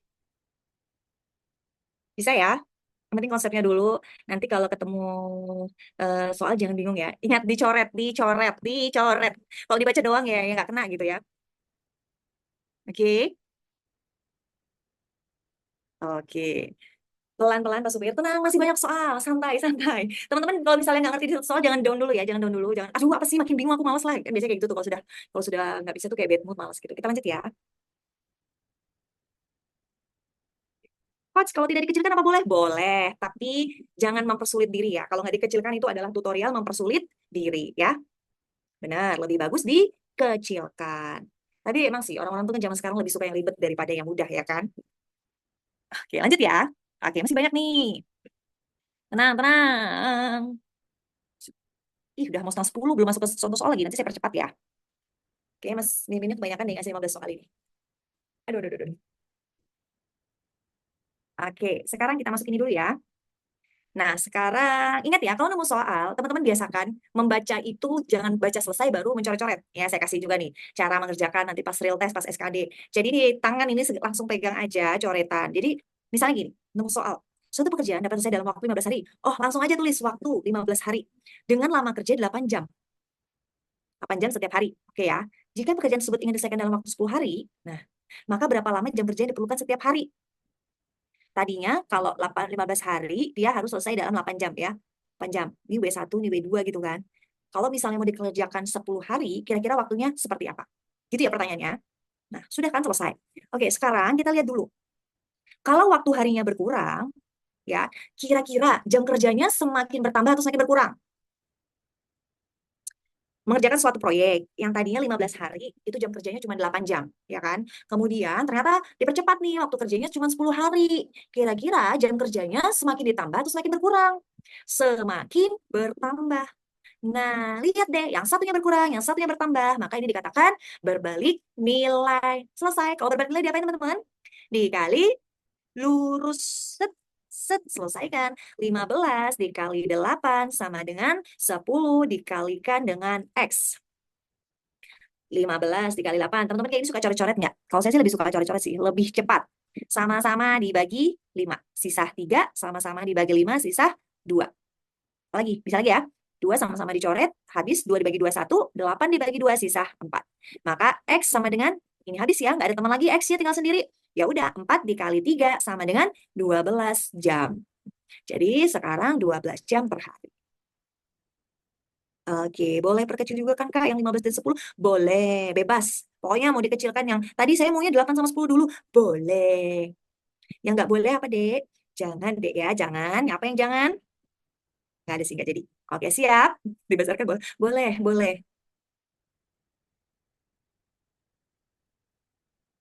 bisa ya? Yang penting konsepnya dulu. Nanti kalau ketemu soal jangan bingung ya. Ingat dicoret, dicoret, dicoret. Kalau dibaca doang ya, ya nggak kena gitu ya. Oke, oke. Pelan-pelan Pak Supir, tenang, masih banyak soal, santai, santai. Teman-teman kalau misalnya nggak ngerti di satu soal, jangan down dulu ya, jangan down dulu. Jangan, aduh apa sih makin bingung, aku malas lah. Kan biasanya kayak gitu tuh kalau sudah nggak bisa tuh kayak bad mood, malas gitu. Kita lanjut ya. Coach, kalau tidak dikecilkan apa boleh? Boleh, tapi jangan mempersulit diri ya. Kalau nggak dikecilkan itu adalah tutorial mempersulit diri ya. Benar, lebih bagus dikecilkan. Tapi emang sih orang-orang tuh kan zaman sekarang lebih suka yang ribet daripada yang mudah ya kan? Oke, lanjut ya. Oke, masih banyak nih. Tenang, tenang. Ih, udah mau setengah 10, belum masuk ke contoh soal lagi. Nanti saya percepat ya. Oke, Mas Miminnya kebanyakan nih ngasih 15 soal ini. Aduh, aduh, aduh, aduh. Oke, sekarang kita masuk ini dulu ya. Nah, sekarang ingat ya, kalau nemu soal, teman-teman biasakan membaca itu jangan baca selesai baru mencoret-coret. Ya, saya kasih juga nih cara mengerjakan nanti pas real test, pas SKD. Jadi di tangan ini langsung pegang aja coretan. Jadi misalnya gini, nemu soal. Suatu pekerjaan dapat selesai dalam waktu 15 hari. Oh, langsung aja tulis waktu 15 hari. Dengan lama kerja 8 jam. 8 jam setiap hari. Oke ya. Jika pekerjaan tersebut ingin diselesaikan dalam waktu 10 hari, nah, maka berapa lama jam kerja yang diperlukan setiap hari? Tadinya kalau 15 hari, dia harus selesai dalam 8 jam ya. 8 jam. Ini W1, ini W2 gitu kan. Kalau misalnya mau dikerjakan 10 hari, kira-kira waktunya seperti apa? Gitu ya pertanyaannya. Nah, sudah kan selesai. Oke, sekarang kita lihat dulu. Kalau waktu harinya berkurang, ya, kira-kira jam kerjanya semakin bertambah atau semakin berkurang? Mengerjakan suatu proyek yang tadinya 15 hari, itu jam kerjanya cuma 8 jam, ya kan? Kemudian ternyata dipercepat nih, waktu kerjanya cuma 10 hari. Kira-kira jam kerjanya semakin ditambah atau semakin berkurang? Semakin bertambah. Nah, lihat deh, yang satunya berkurang, yang satunya bertambah. Maka ini dikatakan berbalik nilai. Selesai. Kalau berbalik nilai diapain teman-teman? Dikali lurus. Set, set, selesaikan. 15 dikali 8 sama dengan 10 dikalikan dengan X. 15 dikali 8. Teman-teman kayak ini suka coret-coret nggak? Kalau saya sih lebih suka coret-coret sih. Lebih cepat. Sama-sama dibagi 5. Sisa 3, sama-sama dibagi 5, sisa 2. Lagi, bisa lagi ya. 2 sama-sama dicoret, habis 2 dibagi 2, 1, 8 dibagi 2, sisa 4. Maka X sama dengan, ini habis ya, nggak ada teman lagi, X-nya tinggal sendiri. Ya udah, 4 dikali 3 sama dengan 12 jam. Jadi sekarang 12 jam per hari. Oke, boleh perkecil juga kan Kak yang 15 dan 10? Boleh, bebas. Pokoknya mau dikecilkan yang tadi saya maunya 8 sama 10 dulu. Boleh. Yang nggak boleh apa, Dek? Jangan, Dek ya, jangan. Apa yang jangan? Nggak ada sih, nggak jadi. Oke, siap. Dibesarkan boleh. Boleh, boleh.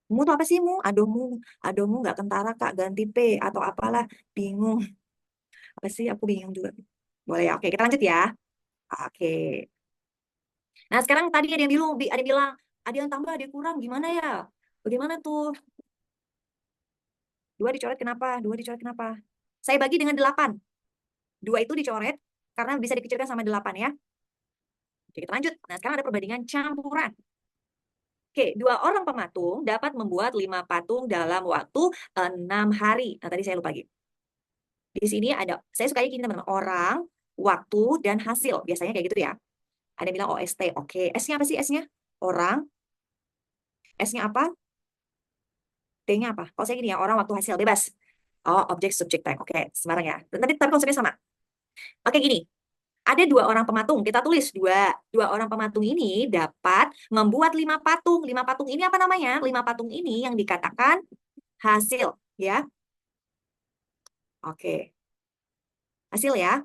Mu tuh apa sih mu? Aduh mu nggak kentara Kak, ganti P atau apalah. Bingung. Apa sih? Aku bingung juga. Boleh ya. Oke, kita lanjut ya. Oke. Nah, sekarang tadi ada yang bilang, ada yang tambah, ada yang kurang. Gimana ya? Bagaimana tuh? Dua dicoret kenapa? Dua dicoret kenapa? Saya bagi dengan 8. Dua itu dicoret karena bisa dikecilkan sama 8 ya. Oke, kita lanjut. Nah, sekarang ada perbandingan campuran. Oke, dua orang pematung dapat membuat 5 patung dalam waktu 6 hari. Nah, tadi saya lupa lagi. Di sini ada, saya suka gini teman-teman, orang, waktu, dan hasil. Biasanya kayak gitu ya. Ada yang bilang OST, oke. S-nya apa sih S-nya? Orang, S-nya apa? T-nya apa? Kalau saya gini ya, orang, waktu, hasil, bebas. Oh, objek, subjek, time. Oke, sembarang ya. Tapi konsepnya sama. Oke, gini. Ada dua orang pematung, kita tulis dua. Dua orang pematung ini dapat membuat 5 patung. 5 patung ini apa namanya? 5 patung ini yang dikatakan hasil. Ya, oke. Hasil ya.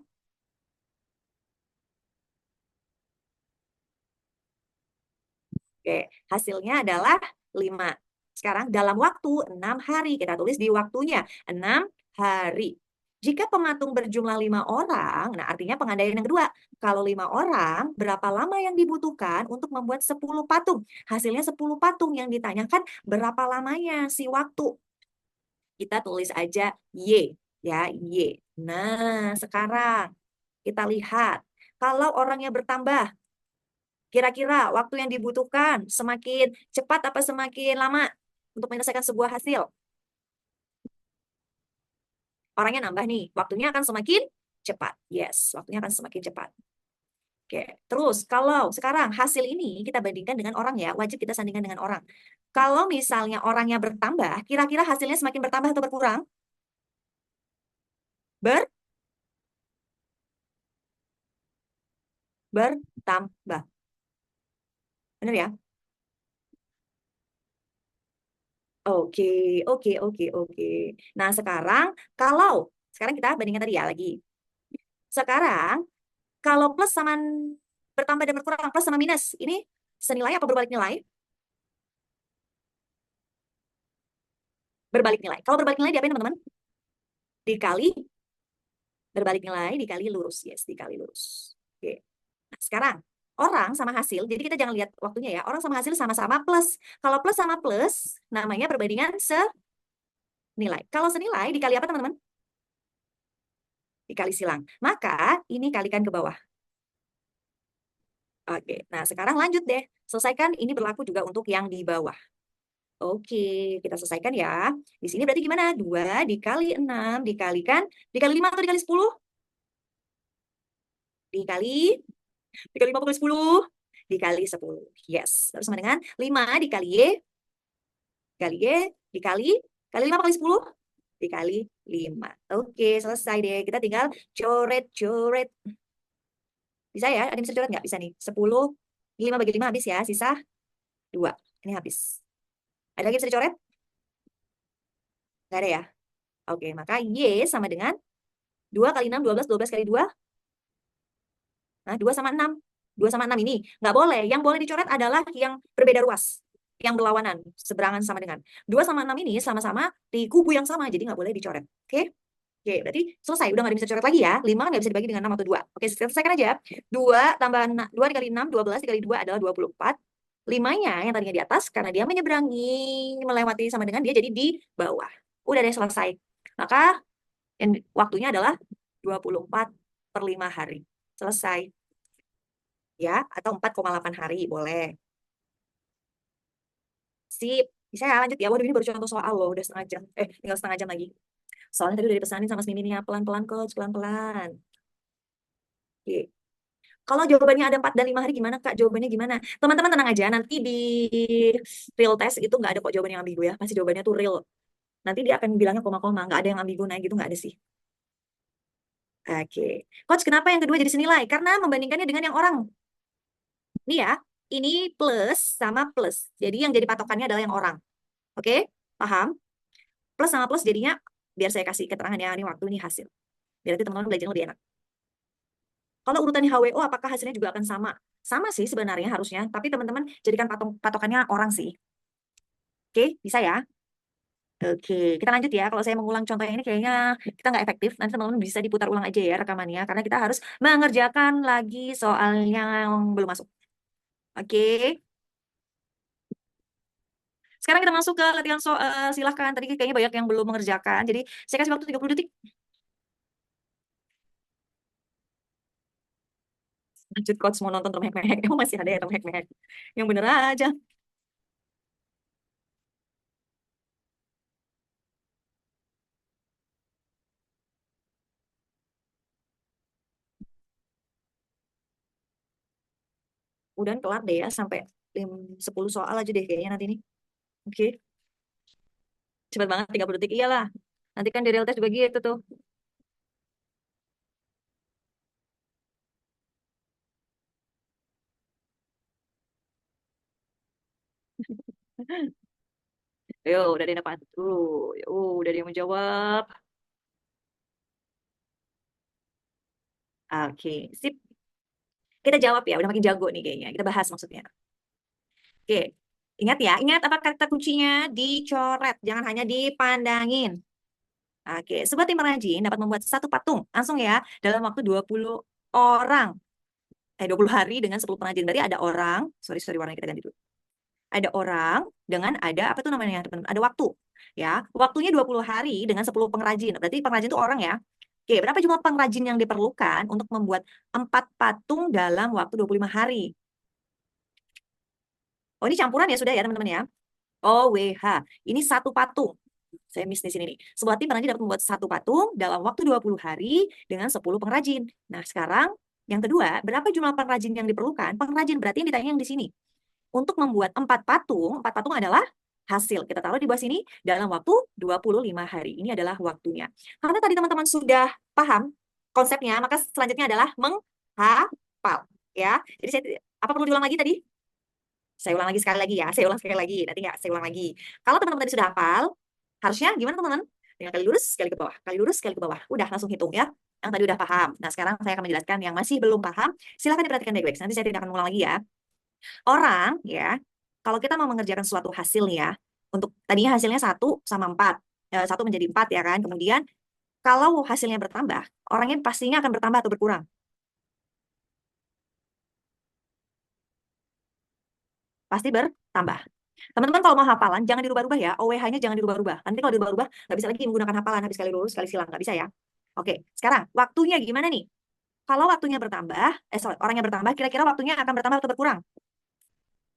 Oke, hasilnya adalah 5. Sekarang dalam waktu 6 hari. Kita tulis di waktunya. 6 hari. Jika pematung berjumlah 5 orang, nah artinya pengandaian yang kedua. Kalau 5 orang, berapa lama yang dibutuhkan untuk membuat 10 patung? Hasilnya 10 patung yang ditanyakan berapa lamanya si waktu. Kita tulis aja Y, ya, Y. Nah, sekarang kita lihat. Kalau orangnya bertambah, kira-kira waktu yang dibutuhkan semakin cepat apa semakin lama untuk menyelesaikan sebuah hasil? Orangnya nambah nih, waktunya akan semakin cepat. Yes, waktunya akan semakin cepat. Oke, terus kalau sekarang hasil ini kita bandingkan dengan orang ya, wajib kita sandingkan dengan orang. Kalau misalnya orangnya bertambah, kira-kira hasilnya semakin bertambah atau berkurang? Ber bertambah. Benar ya? Oke, oke, oke, oke. Nah, sekarang kita bandingkan tadi ya lagi. Sekarang kalau plus sama bertambah dan berkurang, plus sama minus, ini senilai apa berbalik nilai? Berbalik nilai. Kalau berbalik nilai diapain teman-teman? Dikali berbalik nilai dikali lurus. Yes, dikali lurus. Oke. Nah, sekarang orang sama hasil, jadi kita jangan lihat waktunya ya. Orang sama hasil sama-sama plus. Kalau plus sama plus, namanya perbandingan senilai. Kalau senilai dikali apa teman-teman? Dikali silang. Maka ini kalikan ke bawah. Oke, nah sekarang lanjut deh. Selesaikan, ini berlaku juga untuk yang di bawah. Oke, kita selesaikan ya. Di sini berarti gimana? 2 dikali 6 dikalikan, dikali 5 atau dikali 10? Dikali, dikali 5 atau dikali 10? Dikali 10. Yes, terus sama dengan 5 dikali Y, dikali Y, dikali, kali 5 kali 10? Dikali 5. Oke, selesai deh. Kita tinggal coret-coret. Bisa ya? Ada yang bisa coret nggak? Bisa nih. 10, 5 bagi 5 habis ya. Sisa 2. Ini habis. Ada lagi yang bisa dicoret? Nggak ada ya? Oke, maka Y sama dengan 2 kali 6, 12, 12 kali 2. Nah, 2 sama 6. 2 sama 6 ini nggak boleh. Yang boleh dicoret adalah yang berbeda ruas. Yang berlawanan, seberangan sama dengan. 2 sama 6 ini sama-sama di kubu yang sama, jadi nggak boleh dicoret. Oke? Oke, berarti selesai. Udah nggak ada yang bisa coret lagi ya. 5 kan nggak bisa dibagi dengan 6 atau 2. Oke, selesaikan aja. 2 tambah 2 dikali 6, 12 dikali 2 adalah 24. 5-nya yang tadinya di atas, karena dia menyeberangi, melewati sama dengan dia jadi di bawah. Udah deh selesai. Maka waktunya adalah 24 per 5 hari. Selesai. Ya, atau 4,8 hari, boleh. Sip. Bisa ya lanjut ya. Waduh, ini baru contoh soal loh. Udah setengah jam. Tinggal setengah jam lagi. Soalnya tadi udah dipesanin sama Mimin ya. Pelan-pelan, coach. Pelan-pelan. Oke. Kalau jawabannya ada 4 dan 5 hari gimana, Kak? Jawabannya gimana? Teman-teman tenang aja. Nanti di real test itu nggak ada kok jawaban yang ambigu ya. Pasti jawabannya tuh real. Nanti dia akan bilangnya koma-koma. Nggak ada yang ambigu, nah gitu nggak ada sih. Oke. Coach, kenapa yang kedua jadi senilai? Karena membandingkannya dengan yang orang. Ini ya, ini plus sama plus. Jadi yang jadi patokannya adalah yang orang. Oke? Paham? Plus sama plus jadinya, biar saya kasih keterangan ya, ini waktu, ini hasil. Biar nanti teman-teman belajar lebih enak. Kalau urutannya HWO, apakah hasilnya juga akan sama? Sama sih sebenarnya harusnya, tapi teman-teman jadikan patokannya orang sih. Oke, bisa ya? Oke, kita lanjut ya. Kalau saya mengulang contoh yang ini kayaknya kita nggak efektif. Nanti teman-teman bisa diputar ulang aja ya rekamannya, karena kita harus mengerjakan lagi soal yang belum masuk. Oke, sekarang kita masuk ke latihan soal. Silahkan, tadi kayaknya banyak yang belum mengerjakan. Jadi saya kasih waktu 30 detik. Lanjut coach mau nonton Tom Hek-Mehek. Emang masih ada ya Tom Hek-Mehek? Yang bener aja. Udah kelar deh ya sampai 10 soal aja deh kayaknya nanti ini. Oke, cepet banget 30 detik. Iyalah. Nanti kan di real test juga gitu tuh. Yo, udah ada yang dapat. Udah ada yang menjawab. Oke, sip. Kita jawab ya, udah makin jago nih kayaknya. Kita bahas maksudnya. Oke, ingat ya, ingat apa kata kuncinya? Dicoret, jangan hanya dipandangin. Oke, sebuah tim pengrajin dapat membuat satu patung langsung ya dalam waktu 20 orang. 20 hari dengan 10 pengrajin. Berarti ada orang, sorry sorry warnanya kita ganti dulu. Ada orang dengan ada apa tuh namanya teman-teman? Ada waktu. Ya, waktunya 20 hari dengan 10 pengrajin. Berarti pengrajin itu orang ya. Oke, berapa jumlah pengrajin yang diperlukan untuk membuat 4 patung dalam waktu 25 hari? Oh, ini campuran ya sudah ya teman-teman ya. OWH. Ini satu patung. Saya miss di sini nih. Sebuah tim pengrajin dapat membuat satu patung dalam waktu 20 hari dengan 10 pengrajin. Nah, sekarang yang kedua, berapa jumlah pengrajin yang diperlukan? Pengrajin berarti yang ditanya yang di sini. Untuk membuat 4 patung adalah hasil. Kita taruh di bawah sini dalam waktu 25 hari. Ini adalah waktunya. Karena tadi teman-teman sudah paham konsepnya, maka selanjutnya adalah menghafal. Ya, jadi apa perlu diulang lagi tadi? Saya ulang lagi sekali lagi ya. Saya ulang sekali lagi. Nanti nggak saya ulang lagi. Kalau teman-teman tadi sudah hafal, harusnya gimana teman-teman? Dengan kali lurus, kali ke bawah. Kali lurus, kali ke bawah. Udah langsung hitung ya. Yang tadi udah paham. Nah, sekarang saya akan menjelaskan yang masih belum paham. Silahkan diperhatikan baik-baik. Nanti saya tidak akan mengulang lagi ya. Orang ya, kalau kita mau mengerjakan suatu hasil nih ya, untuk tadinya hasilnya 1 sama 4. 1 menjadi 4 ya kan. Kemudian kalau hasilnya bertambah, orangnya pastinya akan bertambah atau berkurang. Pasti bertambah. Teman-teman kalau mau hafalan, jangan dirubah-rubah ya. OWH-nya jangan dirubah-rubah. Nanti kalau dirubah-rubah, nggak bisa lagi menggunakan hafalan. Habis kali lurus, kali silang. Nggak bisa ya. Oke, sekarang waktunya gimana nih? Kalau waktunya bertambah, orangnya bertambah, kira-kira waktunya akan bertambah atau berkurang?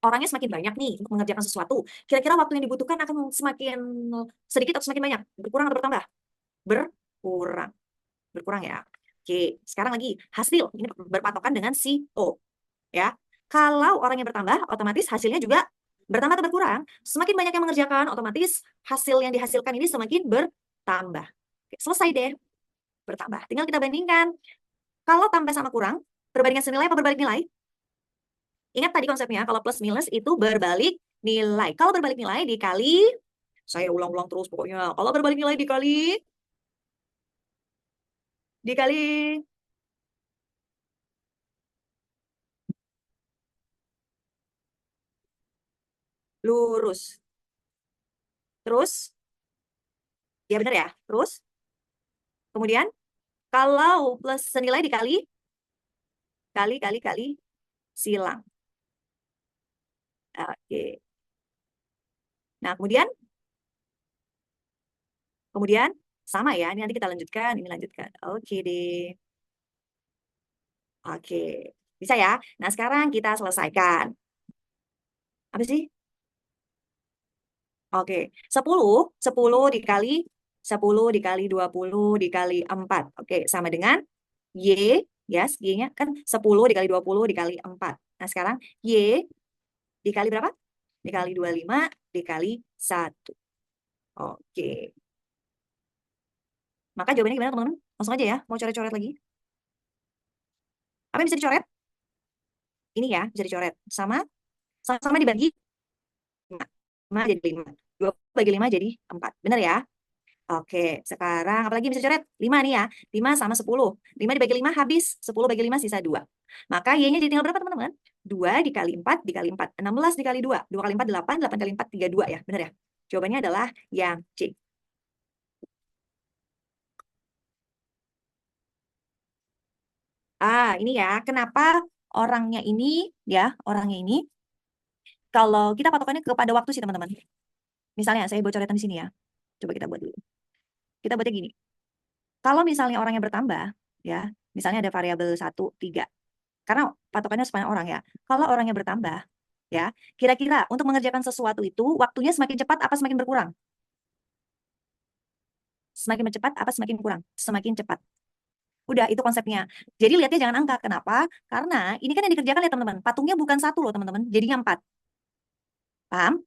Orangnya semakin banyak nih untuk mengerjakan sesuatu. Kira-kira waktu yang dibutuhkan akan semakin sedikit atau semakin banyak? Berkurang atau bertambah? Berkurang. Berkurang ya. Oke, sekarang lagi hasil. Ini berpatokan dengan si O. Ya. Kalau orangnya bertambah, otomatis hasilnya juga bertambah atau berkurang. Semakin banyak yang mengerjakan, otomatis hasil yang dihasilkan ini semakin bertambah. Oke, selesai deh. Bertambah. Tinggal kita bandingkan. Kalau tambah sama kurang, perbandingan senilai apa berbalik nilai? Ingat tadi konsepnya, kalau plus minus itu berbalik nilai. Kalau berbalik nilai dikali, saya ulang-ulang terus pokoknya. Kalau berbalik nilai dikali lurus. Terus, ya benar ya. Terus, kemudian kalau plus senilai dikali, kali, silang. Oke. Nah, kemudian sama ya. Ini nanti kita lanjutkan, ini lanjutkan. Oke deh. Oke. Bisa ya? Nah, sekarang kita selesaikan. Apa sih? Oke. 10 dikali 20 dikali 4. Oke, sama dengan Y, ya, Y-nya kan 10 dikali 20 dikali 4. Nah, sekarang Y dikali berapa? Dikali 25 dikali 1. Oke. Maka jawabannya gimana, teman-teman? Langsung aja ya, mau coret-coret lagi. Apa yang bisa dicoret? Ini ya, bisa dicoret. Sama dibagi 5. 5 jadi 5. 2 bagi 5 jadi 4. Benar ya? Oke, sekarang apalagi bisa coret? 5 nih ya. 5 sama 10. 5 dibagi 5 habis. 10 bagi 5 sisa 2. Maka Y-nya jadi tinggal berapa, teman-teman? 2 dikali 4 dikali 4. 16 dikali 2. 2 kali 4, 8. 8 kali 4, 32 ya. Benar ya? Jawabannya adalah yang C. Ini ya. Kenapa orangnya ini, kalau kita patokannya kepada waktu sih, teman-teman. Misalnya, saya buat coretan di sini ya. Coba kita buat dulu. Kita buatnya gini. Kalau misalnya orangnya bertambah, ya, misalnya ada variabel 1, 3. Karena patokannya sebanyak orang ya. Kalau orangnya bertambah, ya, kira-kira untuk mengerjakan sesuatu itu waktunya semakin cepat apa semakin berkurang? Semakin cepat apa semakin kurang? Semakin cepat. Udah, itu konsepnya. Jadi lihatnya jangan angka. Kenapa? Karena ini kan yang dikerjakan ya teman-teman. Patungnya bukan 1 loh teman-teman. Jadinya 4. Paham?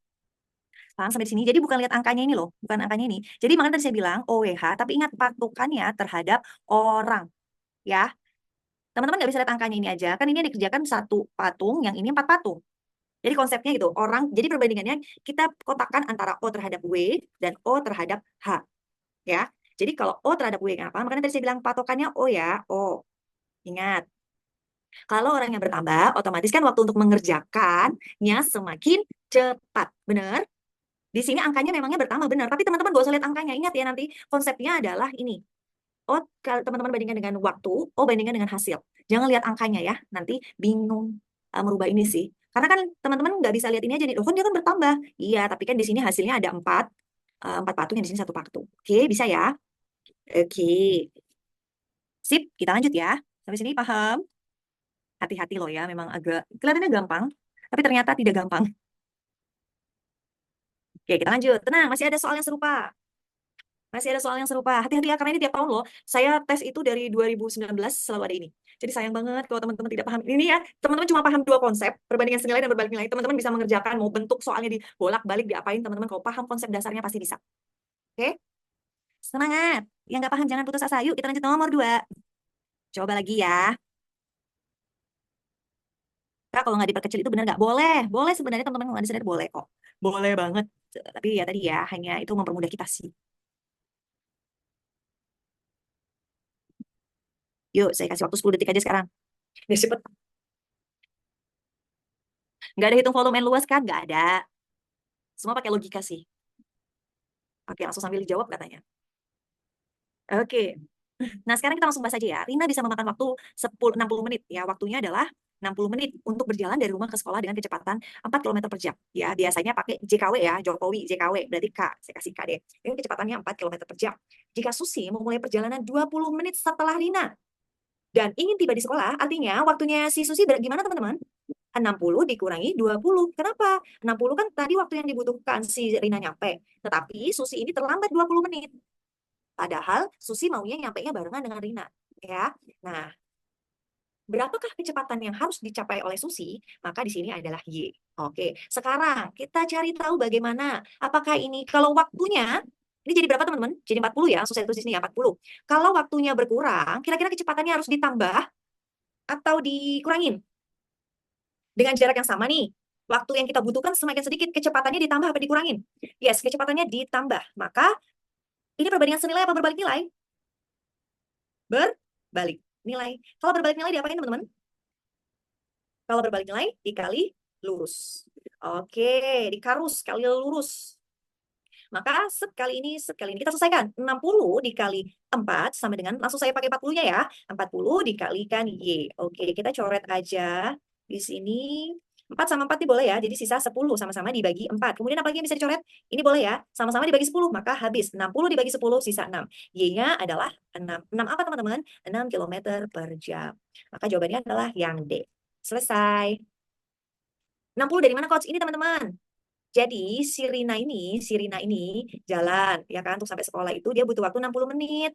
Paham sampai di sini? Jadi bukan lihat angkanya ini loh. Bukan angkanya ini. Jadi makanya tadi saya bilang OWH, tapi ingat patokannya terhadap orang. Ya, teman-teman nggak bisa lihat angkanya ini aja. Kan ini yang dikerjakan 1 patung, yang ini 4 patung. Jadi konsepnya gitu, jadi perbandingannya kita kotakkan antara O terhadap W dan O terhadap H. Ya. Jadi kalau O terhadap W apa? Makanya tadi saya bilang patokannya O ya, O. Ingat, kalau orangnya bertambah, otomatis kan waktu untuk mengerjakannya semakin cepat. Benar? Di sini angkanya memangnya bertambah benar, tapi teman-teman gak usah lihat angkanya. Ingat ya nanti konsepnya adalah ini. Oh, kalau teman-teman bandingkan dengan waktu, oh bandingkan dengan hasil. Jangan lihat angkanya ya, nanti bingung merubah ini sih. Karena kan teman-teman nggak bisa lihat ini aja nih, loh kan dia kan bertambah. Iya, tapi kan di sini hasilnya ada 4, 4 patung, yang di sini 1 patung. Oke, bisa ya? Oke, sip, kita lanjut ya. Sampai sini paham? Hati-hati loh ya, memang agak kelihatannya gampang, tapi ternyata tidak gampang. Oke, kita lanjut. Tenang, masih ada soal yang serupa. Masih ada soal yang serupa. Hati-hati ya, karena ini tiap tahun loh. Saya tes itu dari 2019 selalu ada ini. Jadi sayang banget kalau teman-teman tidak paham. Ini ya, teman-teman cuma paham 2 konsep, perbandingan senilai dan berbalik nilai. Teman-teman bisa mengerjakan, mau bentuk soalnya dibolak-balik, diapain, teman-teman kalau paham konsep dasarnya pasti bisa. Oke? Semangat. Yang nggak paham jangan putus asa. Yuk, kita lanjut nomor 2. Coba lagi ya. Kak, kalau nggak diperkecil itu benar nggak? Boleh. Boleh sebenarnya teman-teman nggak disadar boleh kok. Boleh banget. Tapi ya tadi ya, hanya itu mempermudah kita sih. Yuk, saya kasih waktu 10 detik aja sekarang. Biar cepet. Nggak ada hitung volume and luas kan? Nggak ada. Semua pakai logika sih. Oke, langsung sambil dijawab katanya. Oke. Nah, sekarang kita langsung bahas aja ya. Rina bisa memakan waktu 60 menit. Ya, waktunya adalah 60 menit untuk berjalan dari rumah ke sekolah dengan kecepatan 4 kilometer per jam. Ya, biasanya pakai JKW ya, Jokowi, JKW. Berarti K, saya kasih K deh. Ini kecepatannya 4 kilometer per jam. Jika Susi memulai perjalanan 20 menit setelah Rina dan ingin tiba di sekolah, artinya waktunya si Susi gimana teman-teman? 60 dikurangi 20. Kenapa? 60 kan tadi waktu yang dibutuhkan si Rina nyampe. Tetapi Susi ini terlambat 20 menit. Padahal Susi maunya nyampainya barengan dengan Rina. Ya. Nah, berapakah kecepatan yang harus dicapai oleh Susi? Maka di sini adalah Y. Oke, sekarang kita cari tahu bagaimana. Apakah ini kalau waktunya, ini jadi berapa teman-teman? Jadi 40 ya, Susi tulis di sini ya 40. Kalau waktunya berkurang, kira-kira kecepatannya harus ditambah atau dikurangin? Dengan jarak yang sama nih, waktu yang kita butuhkan semakin sedikit, kecepatannya ditambah apa dikurangin? Yes, kecepatannya ditambah. Maka ini perbandingan senilai apa berbalik nilai? Berbalik nilai. Kalau berbalik nilai diapain teman-teman? Kalau berbalik nilai dikali lurus. Oke, dikarus kali lurus. Maka sekali ini kita selesaikan. 60 dikali 4 sama dengan, langsung saya pakai 40-nya ya. 40 dikalikan Y. Oke, kita coret aja di sini. 4 sama 4 nih boleh ya, jadi sisa 10 sama-sama dibagi 4. Kemudian apalagi yang bisa dicoret? Ini boleh ya, sama-sama dibagi 10, maka habis. 60 dibagi 10, sisa 6. Y-nya adalah 6. 6 apa teman-teman? 6 kilometer per jam. Maka jawabannya adalah yang D. Selesai. 60 dari mana coach? Ini teman-teman. Jadi si Rina ini jalan ya kan untuk sampai sekolah itu dia butuh waktu 60 menit.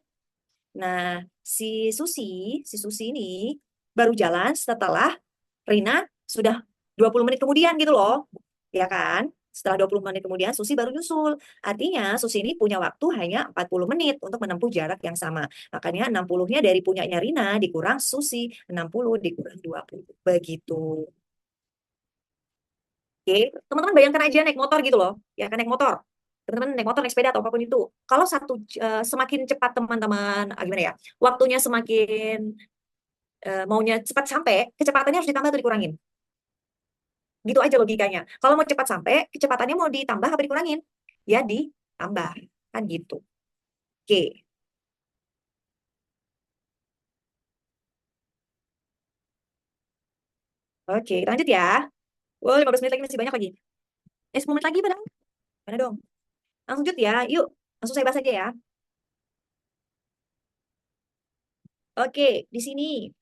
Nah, si Susi ini baru jalan setelah Rina sudah 20 menit kemudian gitu loh. Ya kan? Setelah 20 menit kemudian Susi baru nyusul. Artinya Susi ini punya waktu hanya 40 menit untuk menempuh jarak yang sama. Makanya 60-nya dari punyanya Rina dikurang Susi, 60 dikurang 20. Begitu. Oke, teman-teman bayangkan aja naik motor gitu loh, ya kan naik motor. Teman-teman naik motor, naik sepeda atau apapun itu. Kalau semakin cepat teman-teman, gimana ya? Waktunya semakin maunya cepat sampai, kecepatannya harus ditambah atau dikurangin. Gitu aja logikanya. Kalau mau cepat sampai, kecepatannya mau ditambah apa dikurangin? Ya ditambah, kan gitu. Oke, oke, kita lanjut ya. Wow, 15 menit lagi masih banyak lagi. 10 menit lagi padahal. Mana dong? Langsung lanjut ya. Yuk, langsung saya bahas aja ya. Oke, di sini.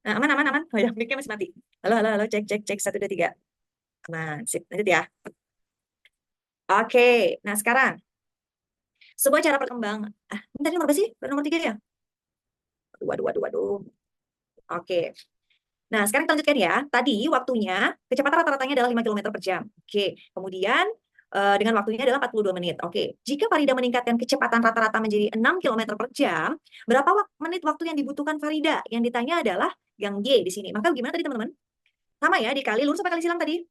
Nah, aman, aman, aman. Oh ya, mic-nya masih mati. Halo, halo, halo, cek, cek, cek. 1, 2, 3. Aman, sip. Lanjut ya. Oke, nah sekarang sebuah cara perkembangan. Ini tadi nomor berapa sih? Nomor 3 ya? Waduh, waduh, waduh. Oke. Nah, sekarang kita lanjutkan ya. Tadi waktunya, kecepatan rata-ratanya adalah 5 kilometer per jam. Oke. Kemudian, dengan waktunya adalah 42 menit. Oke. Jika Farida meningkatkan kecepatan rata-rata menjadi 6 kilometer per jam, berapa menit waktu yang dibutuhkan Farida? Yang ditanya adalah yang Y di sini. Maka gimana tadi teman-teman? Sama ya, dikali lurus apa kali silang tadi?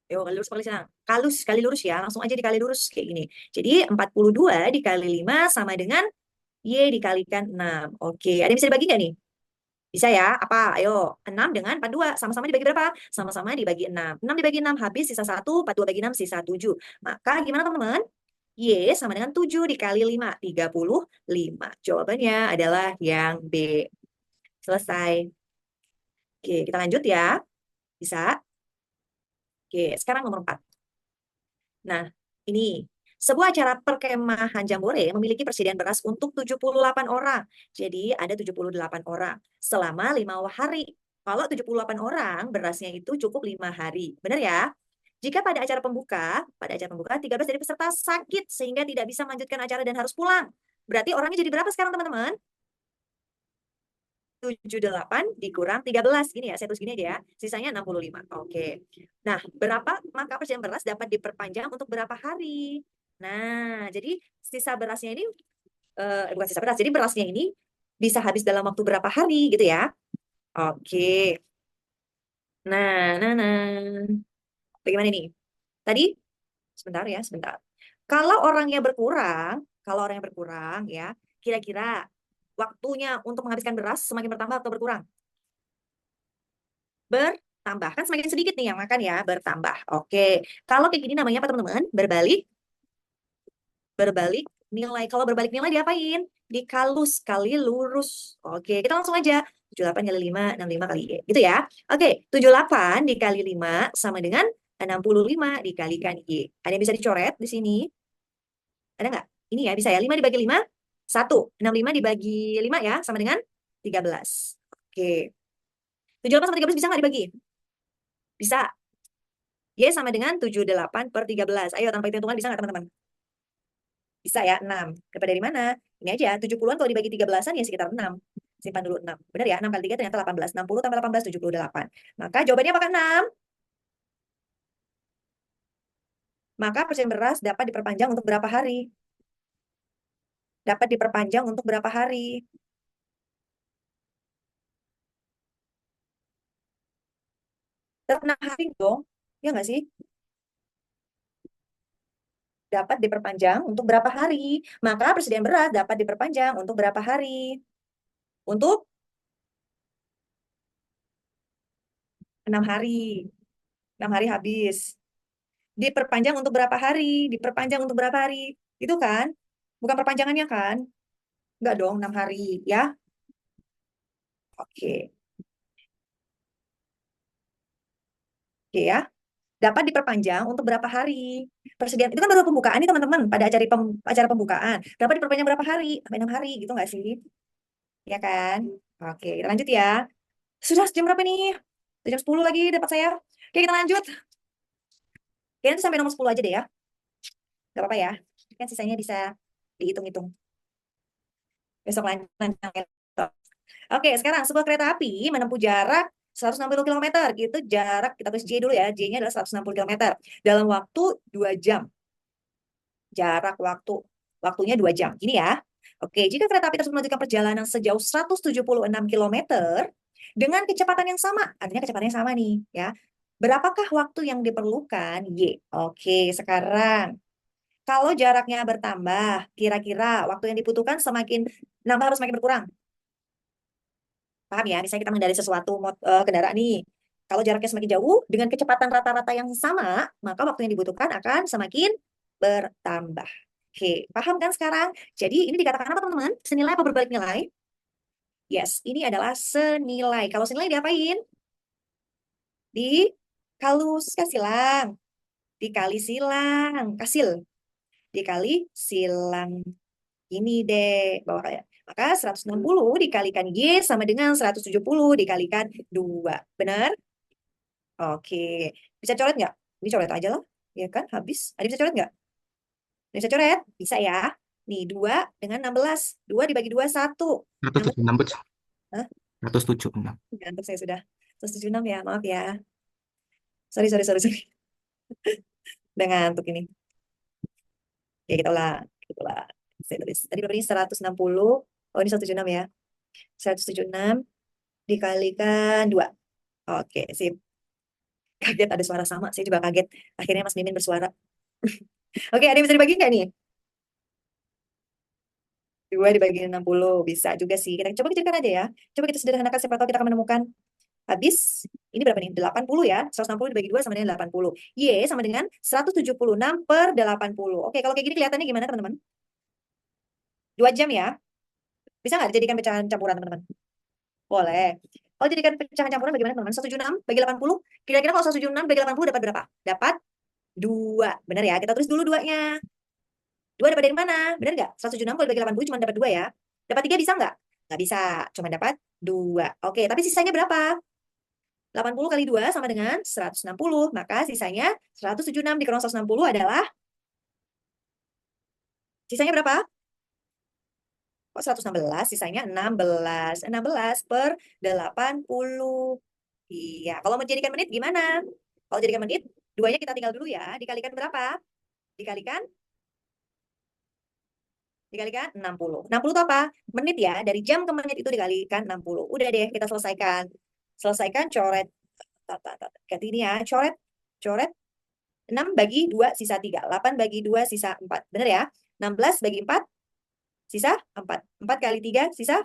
Yo, kali lurus apa kali silang? Kali lurus ya. Langsung aja dikali lurus kayak gini. Jadi 42 dikali 5 sama dengan Y dikalikan 6. Oke. Ada yang bisa dibagi nggak nih? Bisa ya? Apa? Ayo. 6 dengan 42. Sama-sama dibagi berapa? Sama-sama dibagi 6. 6 dibagi 6 habis sisa 1. 42 bagi 6 sisa 7. Maka gimana teman-teman? Y sama dengan 7 dikali 5. 35. Jawabannya adalah yang B. Selesai. Oke, kita lanjut ya. Bisa? Oke, sekarang nomor 4. Nah, ini. Sebuah acara perkemahan Jambore memiliki persediaan beras untuk 78 orang. Jadi ada 78 orang selama 5 hari. Kalau 78 orang, berasnya itu cukup 5 hari. Benar ya? Jika pada acara pembuka 13 dari peserta sakit sehingga tidak bisa melanjutkan acara dan harus pulang. Berarti orangnya jadi berapa sekarang teman-teman? 78 dikurang 13. Gini ya, saya tulis gini aja ya. Sisanya 65. Oke. Nah, maka persediaan beras dapat diperpanjang untuk berapa hari? Nah, jadi sisa berasnya ini, bukan sisa beras, jadi berasnya ini bisa habis dalam waktu berapa hari gitu ya. Oke. Nah. Bagaimana nih? Tadi, sebentar ya, sebentar. Kalau orangnya berkurang ya, kira-kira waktunya untuk menghabiskan beras semakin bertambah atau berkurang? Bertambah. Kan semakin sedikit nih yang makan ya, bertambah. Oke. Kalau kayak gini namanya apa teman-teman? Berbalik nilai. Kalau berbalik nilai diapain? Dikalus kali lurus. Oke, kita langsung aja. 78 kali 5, 65 kali Y. Gitu ya. Oke, 78 dikali 5 sama dengan 65 dikalikan Y. Ada yang bisa dicoret di sini? Ada nggak? Ini ya, bisa ya. 5 dibagi 5, 1. 65 dibagi 5 ya, sama dengan 13. Oke. 78 sama 13 bisa nggak dibagi? Bisa. Y sama dengan 78 per 13. Ayo, tanpa hitung-hitungan bisa nggak teman-teman? Bisa ya, 6. Dapat dari mana? Ini aja, 70-an kalau dibagi 13-an ya sekitar 6. Simpan dulu 6. Benar ya, 6 kali 3 ternyata 18. 60 tambah 18, 78. Maka jawabannya apakah 6? Maka persediaan beras dapat diperpanjang untuk berapa hari? Dapat diperpanjang untuk berapa hari? Tetap 6 hari dong. Ya nggak sih? Dapat diperpanjang untuk berapa hari? Maka persediaan beras dapat diperpanjang untuk berapa hari? Untuk 6 hari. 6 hari habis. Diperpanjang untuk berapa hari? Diperpanjang untuk berapa hari? Itu kan? Bukan perpanjangannya kan? Enggak dong, 6 hari ya. Oke. Oke ya. Dapat diperpanjang untuk berapa hari? Persediaan itu kan baru pembukaan nih teman-teman. Pada acara pembukaan. Dapat diperpanjang berapa hari? Sampai 6 hari gitu nggak sih? Ya kan? Oke, kita lanjut ya. Sudah jam berapa nih? Sudah jam 10 lagi dapat saya. Oke, kita lanjut. Kayaknya nanti sampai nomor 10 aja deh ya. Gak apa-apa ya. Kan sisanya bisa dihitung-hitung. Besok lanjut. Oke, sekarang sebuah kereta api menempuh jarak 160 kilometer. Gitu jarak, kita tulis J dulu ya. J-nya adalah 160 kilometer. Dalam waktu 2 jam. Jarak waktunya 2 jam. Ini ya. Oke, jika kereta api tersebut melanjutkan perjalanan sejauh 176 kilometer dengan kecepatan yang sama, artinya kecepatan yang sama nih ya. Berapakah waktu yang diperlukan? Y. Oke, sekarang kalau jaraknya bertambah, kira-kira waktu yang dibutuhkan semakin nambah harus semakin berkurang. Paham ya? Misalnya kita mengendarai sesuatu kendaraan nih. Kalau jaraknya semakin jauh, dengan kecepatan rata-rata yang sama, maka waktu yang dibutuhkan akan semakin bertambah. Oke, paham kan sekarang? Jadi ini dikatakan apa teman-teman? Senilai apa berbalik nilai? Yes, ini adalah senilai. Kalau senilai diapain? Dikalus, silang. Dikali silang, kasil. Dikali silang. Ini deh, bawa kayak. Maka 160 dikalikan Y sama dengan 170 dikalikan 2. Benar? Oke. Bisa coret nggak? Ini coret aja lah. Ya kan? Habis. Ada bisa coret nggak? Ada bisa coret? Bisa ya. Nih, 2 dengan 16. 2 dibagi 2, 1. 16. 176, Bud. Hah? 176. Ngantuk saya sudah. 176 ya, maaf ya. Sorry, sorry, sorry, sorry. Udah ngantuk ini. Ya, kita ulang. Kita ulang. Saya tulis. Tadi berapa ini? 160. Oh, ini 176 ya. 176 dikalikan 2. Oke, sip. Kaget ada suara sama. Saya juga kaget. Akhirnya Mas Mimin bersuara. Oke, ada yang bisa dibagi nggak nih? 2 dibagi 60. Bisa juga sih. Kita coba kecilkan aja ya. Coba kita sederhanakan siapa tahu kita akan menemukan. Habis, ini berapa nih? 80 ya. 160 dibagi 2 sama dengan 80. Y sama dengan 176 per 80. Oke, kalau kayak gini kelihatannya gimana teman-teman? 2 jam ya. Bisa nggak dijadikan pecahan campuran teman-teman? Boleh. Kalau jadikan pecahan campuran bagaimana teman-teman? 176 bagi 80. Kira-kira kalau 176 bagi 80 dapat berapa? Dapat 2. Benar ya? Kita tulis dulu 2-nya. 2 dapat dari mana? Benar nggak? 176 kalau dibagi 80 cuma dapat 2 ya. Dapat 3 bisa nggak? Nggak bisa. Cuma dapat 2. Oke, tapi sisanya berapa? 80 kali 2 sama dengan 160. Maka sisanya 176 dikurang 160 adalah sisanya berapa? Kok 116? Sisanya 16. 16 per 80. Iya, kalau menjadikan menit gimana? Kalau jadikan menit, 2-nya kita tinggal dulu ya. Dikalikan berapa? Dikalikan 60. 60 itu apa? Menit ya. Dari jam ke menit itu dikalikan 60. Udah deh, kita selesaikan. Selesaikan coret. Kayak ini ya, coret. Coret. 6 bagi 2 sisa 3. 8 bagi 2 sisa 4. Benar ya? 16 bagi 4 sisa 4. 4 kali 3 sisa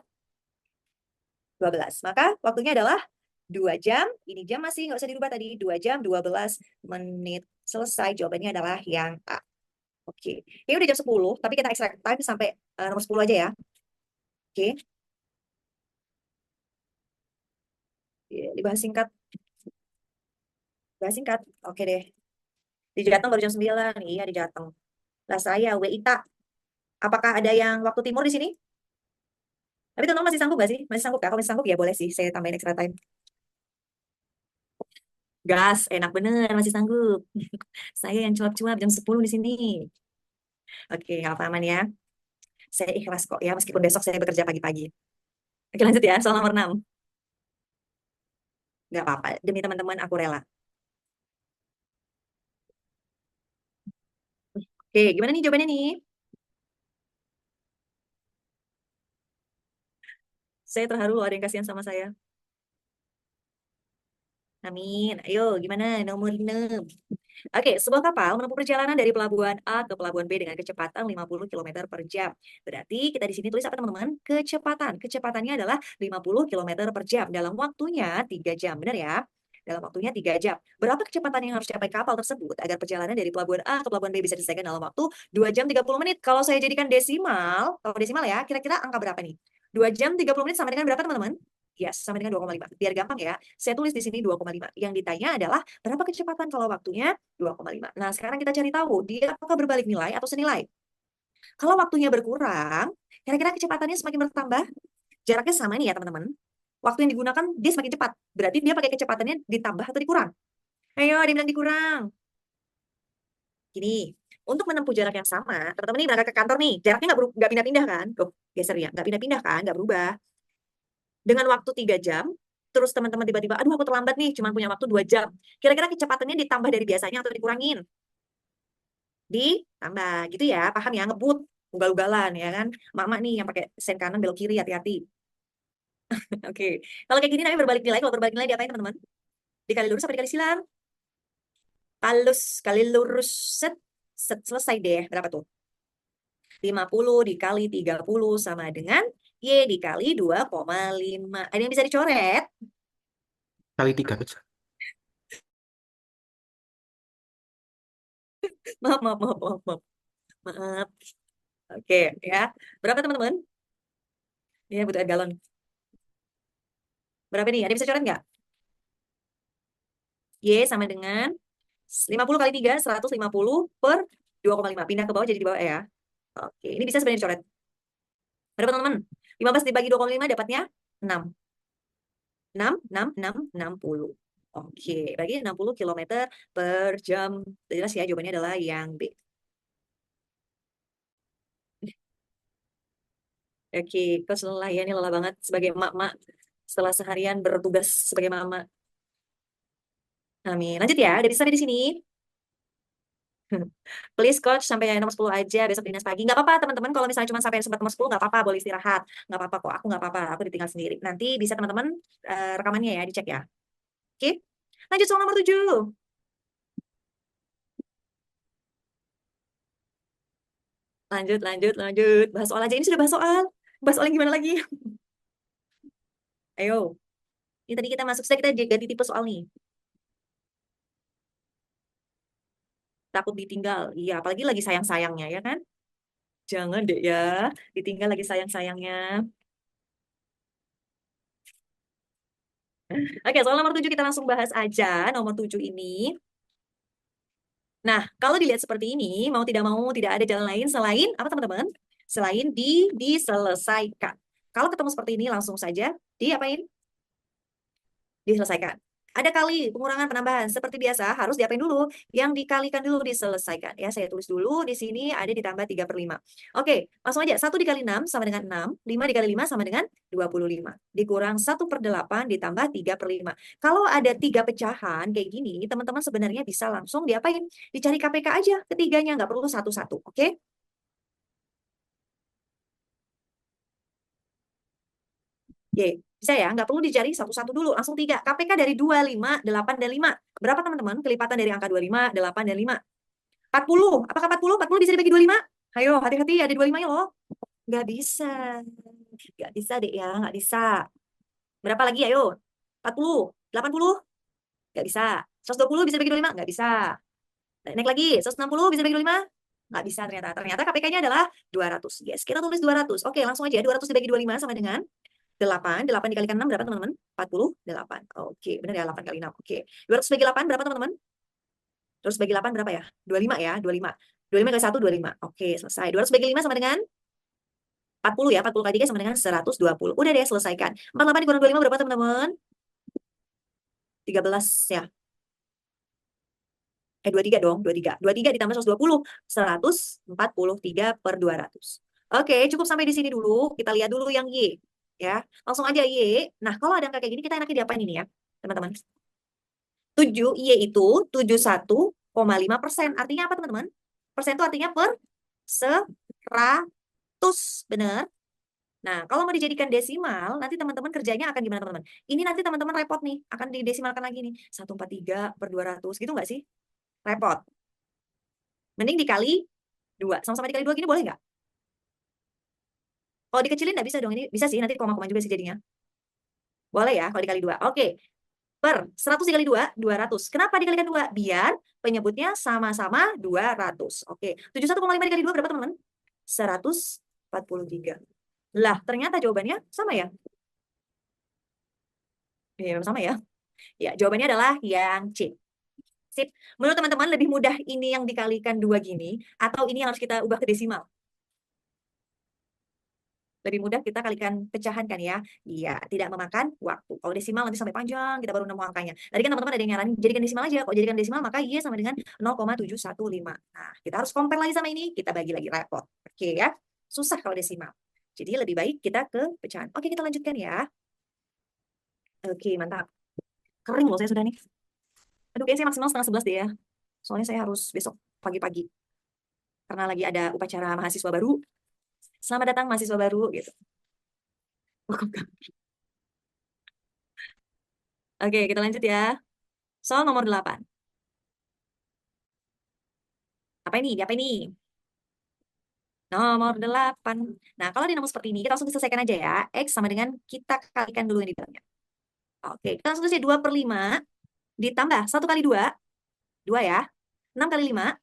12. Maka waktunya adalah 2 jam. Ini jam masih nggak usah dirubah tadi. 2 jam 12 menit. Selesai. Jawabannya adalah yang A. Oke. Ini udah jam 10, tapi kita extra time sampai nomor 10 aja ya. Oke. Ya, dibahas singkat. Bahas singkat. Oke deh. Di Jateng baru jam 9. Iya, di Jateng. Lah saya, WITA. Apakah ada yang waktu timur di sini? Tapi teman-teman masih sanggup nggak sih? Masih sanggup ya? Kalau masih sanggup ya boleh sih. Saya tambahin extra time. Gas, enak bener. Masih sanggup. Saya yang cuap-cuap jam 10 di sini. Oke, nggak apa aman ya. Saya ikhlas kok ya, meskipun besok saya bekerja pagi-pagi. Oke, lanjut ya. Soal nomor 6. Nggak apa-apa. Demi teman-teman, aku rela. Oke, gimana nih jawabannya nih? Saya terharu loh ada yang kasihan sama saya. Amin. Ayo, gimana? Nomor 6. Oke, sebuah kapal menempuh perjalanan dari pelabuhan A ke pelabuhan B dengan kecepatan 50 km per jam. Berarti kita di sini tulis apa teman-teman? Kecepatan. Kecepatannya adalah 50 km per jam. Dalam waktunya 3 jam. Benar ya? Dalam waktunya 3 jam. Berapa kecepatan yang harus dicapai kapal tersebut agar perjalanan dari pelabuhan A ke pelabuhan B bisa diselesaikan dalam waktu 2 jam 30 menit? Kalau saya jadikan desimal, kalau desimal ya, kira-kira angka berapa nih? 2 jam 30 menit sama dengan berapa teman-teman? Ya, sama dengan 2,5. Biar gampang ya, saya tulis di sini 2,5. Yang ditanya adalah berapa kecepatan kalau waktunya 2,5. Nah, sekarang kita cari tahu dia apakah berbalik nilai atau senilai. Kalau waktunya berkurang, kira-kira kecepatannya semakin bertambah. Jaraknya sama nih ya, teman-teman. Waktu yang digunakan dia semakin cepat. Berarti dia pakai kecepatannya ditambah atau dikurang. Ayo, ada yang bilang dikurang. Gini, untuk menempuh jarak yang sama, teman-teman ini berangkat ke kantor nih, jaraknya nggak pindah-pindah kan? Tuh, geser ya, nggak pindah-pindah kan, nggak berubah. Dengan waktu 3 jam, terus teman-teman tiba-tiba, aduh aku terlambat nih, cuma punya waktu 2 jam. Kira-kira kecepatannya ditambah dari biasanya atau dikurangin? Ditambah, gitu ya, paham ya, ngebut, ugal-ugalan ya kan. Mama nih yang pakai sen kanan belok kiri, hati-hati. Oke, kalau kayak gini namanya berbalik nilai. Kalau berbalik nilai diapain teman-teman? Dikali lurus apa dikali silang? Palus, kali lurus, set, set, selesai deh. Berapa tuh? 50 dikali 30 sama dengan Y dikali 2,5. Ada yang bisa dicoret? Kali 3, Bud. Maaf, maaf, maaf, maaf, maaf. Maaf. Oke, ya. Berapa teman-teman? Ya, butuh air galon. Berapa nih? Ada yang bisa coret nggak? Y sama dengan 50 kali 3, 150 per 2,5. Pindah ke bawah jadi di bawah ya. Oke, ini bisa sebenarnya dicoret. Berapa teman-teman? 15 dibagi 2,5 dapatnya 6. 6, 6, 6, 60. Oke, bagi 60 km per jam. Jelas ya, jawabannya adalah yang B. Oke, kok lelah ya, ini lelah banget sebagai emak-emak setelah seharian bertugas sebagai mama. Amin. Lanjut ya, udah bisa sampai di sini. Please coach sampai nomor 10 aja besok dinas pagi. Nggak apa-apa teman-teman, kalau misalnya cuma sampai sempat nomor 10 nggak apa-apa, boleh istirahat. Nggak apa-apa kok, aku nggak apa-apa, aku ditinggal sendiri. Nanti bisa teman-teman rekamannya ya, dicek ya. Oke, lanjut soal nomor 7. Lanjut, lanjut, lanjut. Bahas soal aja, ini sudah bahas soal. Bahas soal yang gimana lagi? Ayo, ini tadi kita masuk, sudah kita ganti tipe soal nih. Takut ditinggal. Iya, apalagi lagi sayang-sayangnya ya kan? Jangan deh ya, ditinggal lagi sayang-sayangnya. Oke, soal nomor 7 kita langsung bahas aja. Nomor 7 ini. Nah, kalau dilihat seperti ini, mau tidak mau tidak ada jalan lain selain apa teman-teman? Selain diselesaikan. Kalau ketemu seperti ini langsung saja diapain? Diselesaikan. Ada kali pengurangan penambahan seperti biasa harus diapain dulu? Yang dikalikan dulu diselesaikan. Ya, saya tulis dulu di sini ada ditambah 3/5. Oke, langsung aja. 1 dikali 6 sama dengan 6. 5 dikali 5 sama dengan 25. Dikurang 1/8 ditambah 3/5. Kalau ada 3 pecahan kayak gini, teman-teman sebenarnya bisa langsung diapain? Dicari KPK aja ketiganya, nggak perlu satu-satu. Oke? Oke, bisa ya? Nggak perlu dicari satu-satu dulu, langsung 3. KPK dari 2, 5, 8, dan 5. Berapa teman-teman kelipatan dari angka 25, 8, dan 5? 40. Apakah 40? 40 bisa dibagi 25? Ayo, hati-hati ada 25 ya loh. Nggak bisa. Nggak bisa deh ya, nggak bisa. Berapa lagi? Ayo. 40. 80? Nggak bisa. 120 bisa dibagi 25? Nggak bisa. Naik lagi. 160 bisa dibagi 25? Nggak bisa ternyata. Ternyata KPK-nya adalah 200. Yes, kita tulis 200. Oke, langsung aja. 200 dibagi 25 sama dengan 8. 8 dikalikan 6 berapa teman-teman? 48. Oke, benar ya 8 kali 6. Oke. 200 bagi 8 berapa teman-teman? Terus bagi 8 berapa ya? 25 ya, 25. 25 kali 1, 25. Oke, selesai. 200 bagi 5 sama dengan 40 ya. 40 kali 3 sama dengan 120. Udah deh, selesaikan. 48 dikurang 25 berapa teman-teman? 13 ya. 23 dong, 23. 23 ditambah 120, 143/200. Oke, cukup sampai di sini dulu. Kita lihat dulu yang Y. Ya, langsung aja Y. Nah, kalau ada angka kayak gini, kita enaknya diapain ini ya, teman-teman? 7, Y itu 71,5%. Artinya apa, teman-teman? Persen itu artinya per 100. Benar? Nah, kalau mau dijadikan desimal, nanti teman-teman kerjanya akan gimana, teman-teman? Ini nanti teman-teman repot nih. Akan didesimalkan lagi nih. 143/200. Gitu nggak sih? Repot. Mending dikali 2. Sama-sama dikali 2 gini boleh nggak? Kalau dikecilin nggak bisa dong. Ini bisa sih, nanti koma-koma juga sih jadinya. Boleh ya kalau dikali 2. Oke. Per 100 dikali 2, 200. Kenapa dikalikan 2? Biar penyebutnya sama-sama 200. Oke. 71,5 dikali 2 berapa, teman-teman? 143. Lah, ternyata jawabannya sama ya? Iya, sama ya. Ya, jawabannya adalah yang C. Sip. Menurut teman-teman lebih mudah ini yang dikalikan 2 gini atau ini yang harus kita ubah ke desimal? Lebih mudah kita kalikan pecahan kan ya? Iya, tidak memakan waktu. Kalau desimal nanti sampai panjang, kita baru nemu angkanya. Tadi kan teman-teman ada yang nyaranin, jadikan desimal aja. Kalau jadikan desimal, maka Y sama dengan 0,715. Nah, kita harus compare lagi sama ini, kita bagi lagi repot. Oke ya, susah kalau desimal. Jadi lebih baik kita ke pecahan. Oke, kita lanjutkan ya. Oke, mantap. Kering loh saya sudah nih. Aduh, kayaknya saya maksimal setengah 11 deh ya. Soalnya saya harus besok pagi-pagi. Karena lagi ada upacara mahasiswa baru. Selamat datang mahasiswa baru gitu. Oke, kita lanjut ya. Soal nomor 8. Apa ini? Apa ini? Nomor 8. Nah, kalau di nomor seperti ini, kita langsung selesaikan aja ya. X sama dengan kita kalikan dulu yang di dalamnya. Oke, kita langsung selesai 2/5 ditambah 1 kali 2. 2 ya. 6 kali 5.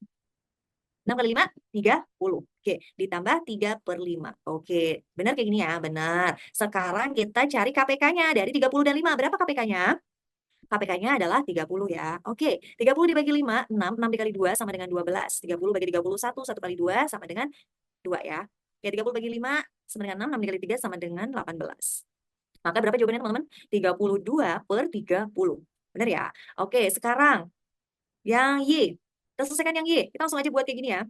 6 kali 5, 30. Oke, ditambah 3/5. Oke, benar kayak gini ya? Benar. Sekarang kita cari KPK-nya. Dari 30 dan 5, berapa KPK-nya? KPK-nya adalah 30 ya. Oke, 30 dibagi 5, 6. 6 dikali 2 sama dengan 12. 30 bagi 31, 1 kali 2 sama dengan 2 ya. Ya, 30 bagi 5 sama dengan 6, 6 dikali 3 sama dengan 18. Maka berapa jawabannya teman-teman? 32/30. Benar ya? Oke, sekarang yang Y. Kita selesaikan yang Y. Kita langsung aja buat kayak gini ya.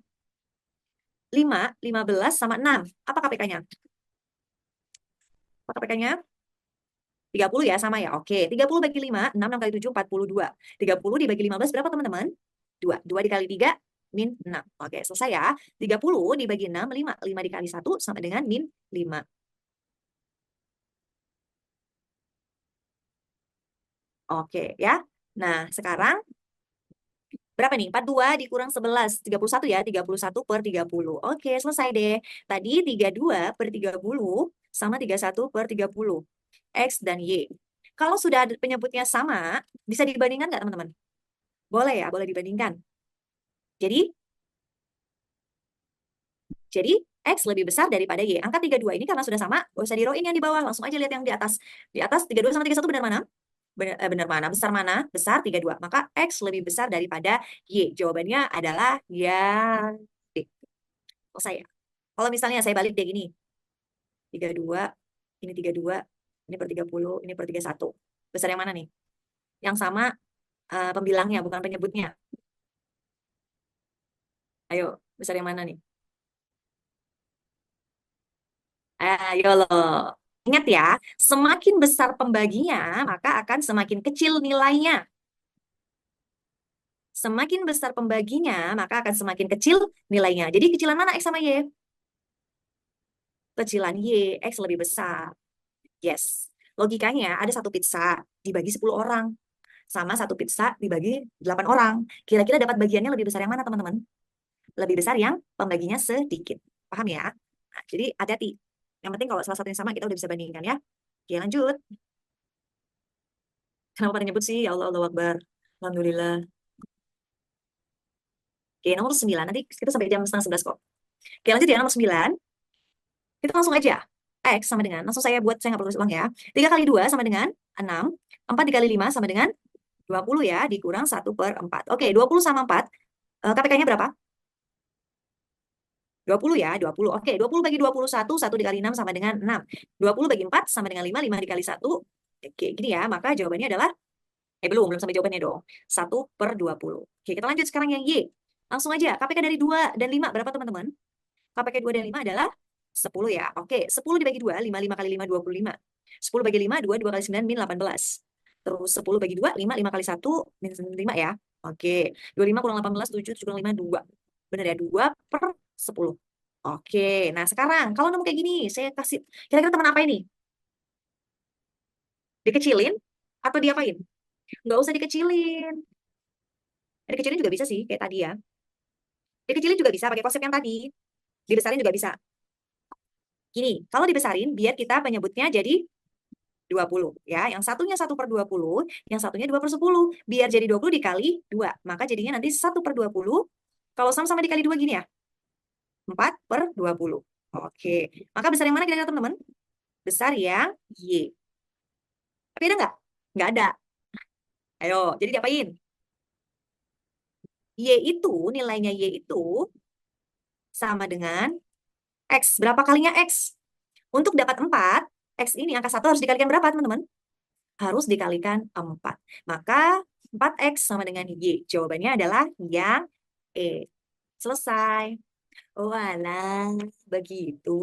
5, 15 sama 6. Apa KPK-nya? Apa KPK-nya? 30 ya, sama ya. Oke, 30 bagi 5, 6, 6 kali 7, 42. 30 dibagi 15 berapa teman-teman? 2. 2 dikali 3, min 6. Oke, selesai ya. 30 dibagi 6, 5. 5 dikali 1 sama dengan min 5. Oke ya. Nah, sekarang berapa nih? 42 dikurang 11. 31 ya. 31 per 30. Oke, selesai deh. Tadi 32 per 30 sama 31 per 30. X dan Y. Kalau sudah ada penyebutnya sama, bisa dibandingkan nggak teman-teman? Boleh ya, boleh dibandingkan. Jadi, jadi X lebih besar daripada Y. Angka 32 ini karena sudah sama, gak usah diroin yang di bawah. Langsung aja lihat yang di atas. Di atas 32 sama 31 benar mana? Benar mana? Besar mana? Besar 32. Maka X lebih besar daripada Y. Jawabannya adalah yang D. Selesai ya. Kalau misalnya saya balik deh gini. 32, ini 32, ini per 30, ini per 31. Besar yang mana nih? Yang sama pembilangnya, bukan penyebutnya. Ayo, besar yang mana nih? Ayo loh. Ingat ya, semakin besar pembaginya, maka akan semakin kecil nilainya. Semakin besar pembaginya, maka akan semakin kecil nilainya. Jadi kecilan mana X sama Y? Kecilan Y, X lebih besar. Yes. Logikanya ada satu pizza dibagi 10 orang. Sama satu pizza dibagi 8 orang. Kira-kira dapat bagiannya lebih besar yang mana teman-teman? Lebih besar yang pembaginya sedikit. Paham ya? Nah, jadi hati-hati. Yang penting kalau salah satunya sama, kita udah bisa bandingkan ya. Oke, lanjut. Kenapa pada nyebut sih? Ya Allah, Allah Akbar. Alhamdulillah. Oke, nomor 9. Nanti kita sampai jam setengah 11 kok. Oke, lanjut ya. Nomor 9. Kita langsung aja. X sama dengan, langsung saya buat, saya nggak perlu tulis ulang ya. 3 kali 2 sama dengan 6. 4 dikali 5 sama dengan 20 ya. Dikurang 1 per 4. Oke, 20 sama 4. KPK-nya berapa? 20 ya, 20. Oke, 20 bagi 21, 1 dikali 6 sama dengan 6. 20 bagi 4 sama dengan 5, 5 dikali 1. Oke, gini ya. Maka jawabannya adalah, belum sampai jawabannya dong. 1 per 20. Oke, kita lanjut sekarang yang Y. Langsung aja, KPK dari 2 dan 5 berapa teman-teman? KPK 2 dan 5 adalah 10 ya. Oke, 10 dibagi 2, 5, 5 kali 5, 25. 10 bagi 5, 2, 2 kali 9, min 18. Terus 10 bagi 2, 5, 5 kali 1, min 5 ya. Oke, 25 kurang 18, 7, 7 kurang 5, 2. Benar ya, 2 per 10. Oke, nah sekarang kalau nemu kayak gini, saya kasih, kira-kira teman apa ini? Dikecilin atau diapain? Nggak usah dikecilin. Dikecilin juga bisa sih, kayak tadi ya. Dikecilin juga bisa, pakai konsep yang tadi. Dibesarin juga bisa. Gini, kalau dibesarin, biar kita menyebutnya jadi 20 ya. Yang satunya 1 per 20, yang satunya 2 per 10. Biar jadi 20 dikali 2. Maka jadinya nanti 1 per 20. Kalau sama-sama dikali 2 gini ya. 4 per 20. Oke. Maka besar yang mana kira-kira teman-teman? Besar yang Y. Tapi ada nggak? Nggak ada. Ayo, jadi diapain? Y itu, nilainya Y itu sama dengan X. Berapa kalinya X? Untuk dapat 4, X ini angka 1 harus dikalikan berapa teman-teman? Harus dikalikan 4. Maka 4X sama dengan Y. Jawabannya adalah yang E. Selesai. Walah, begitu.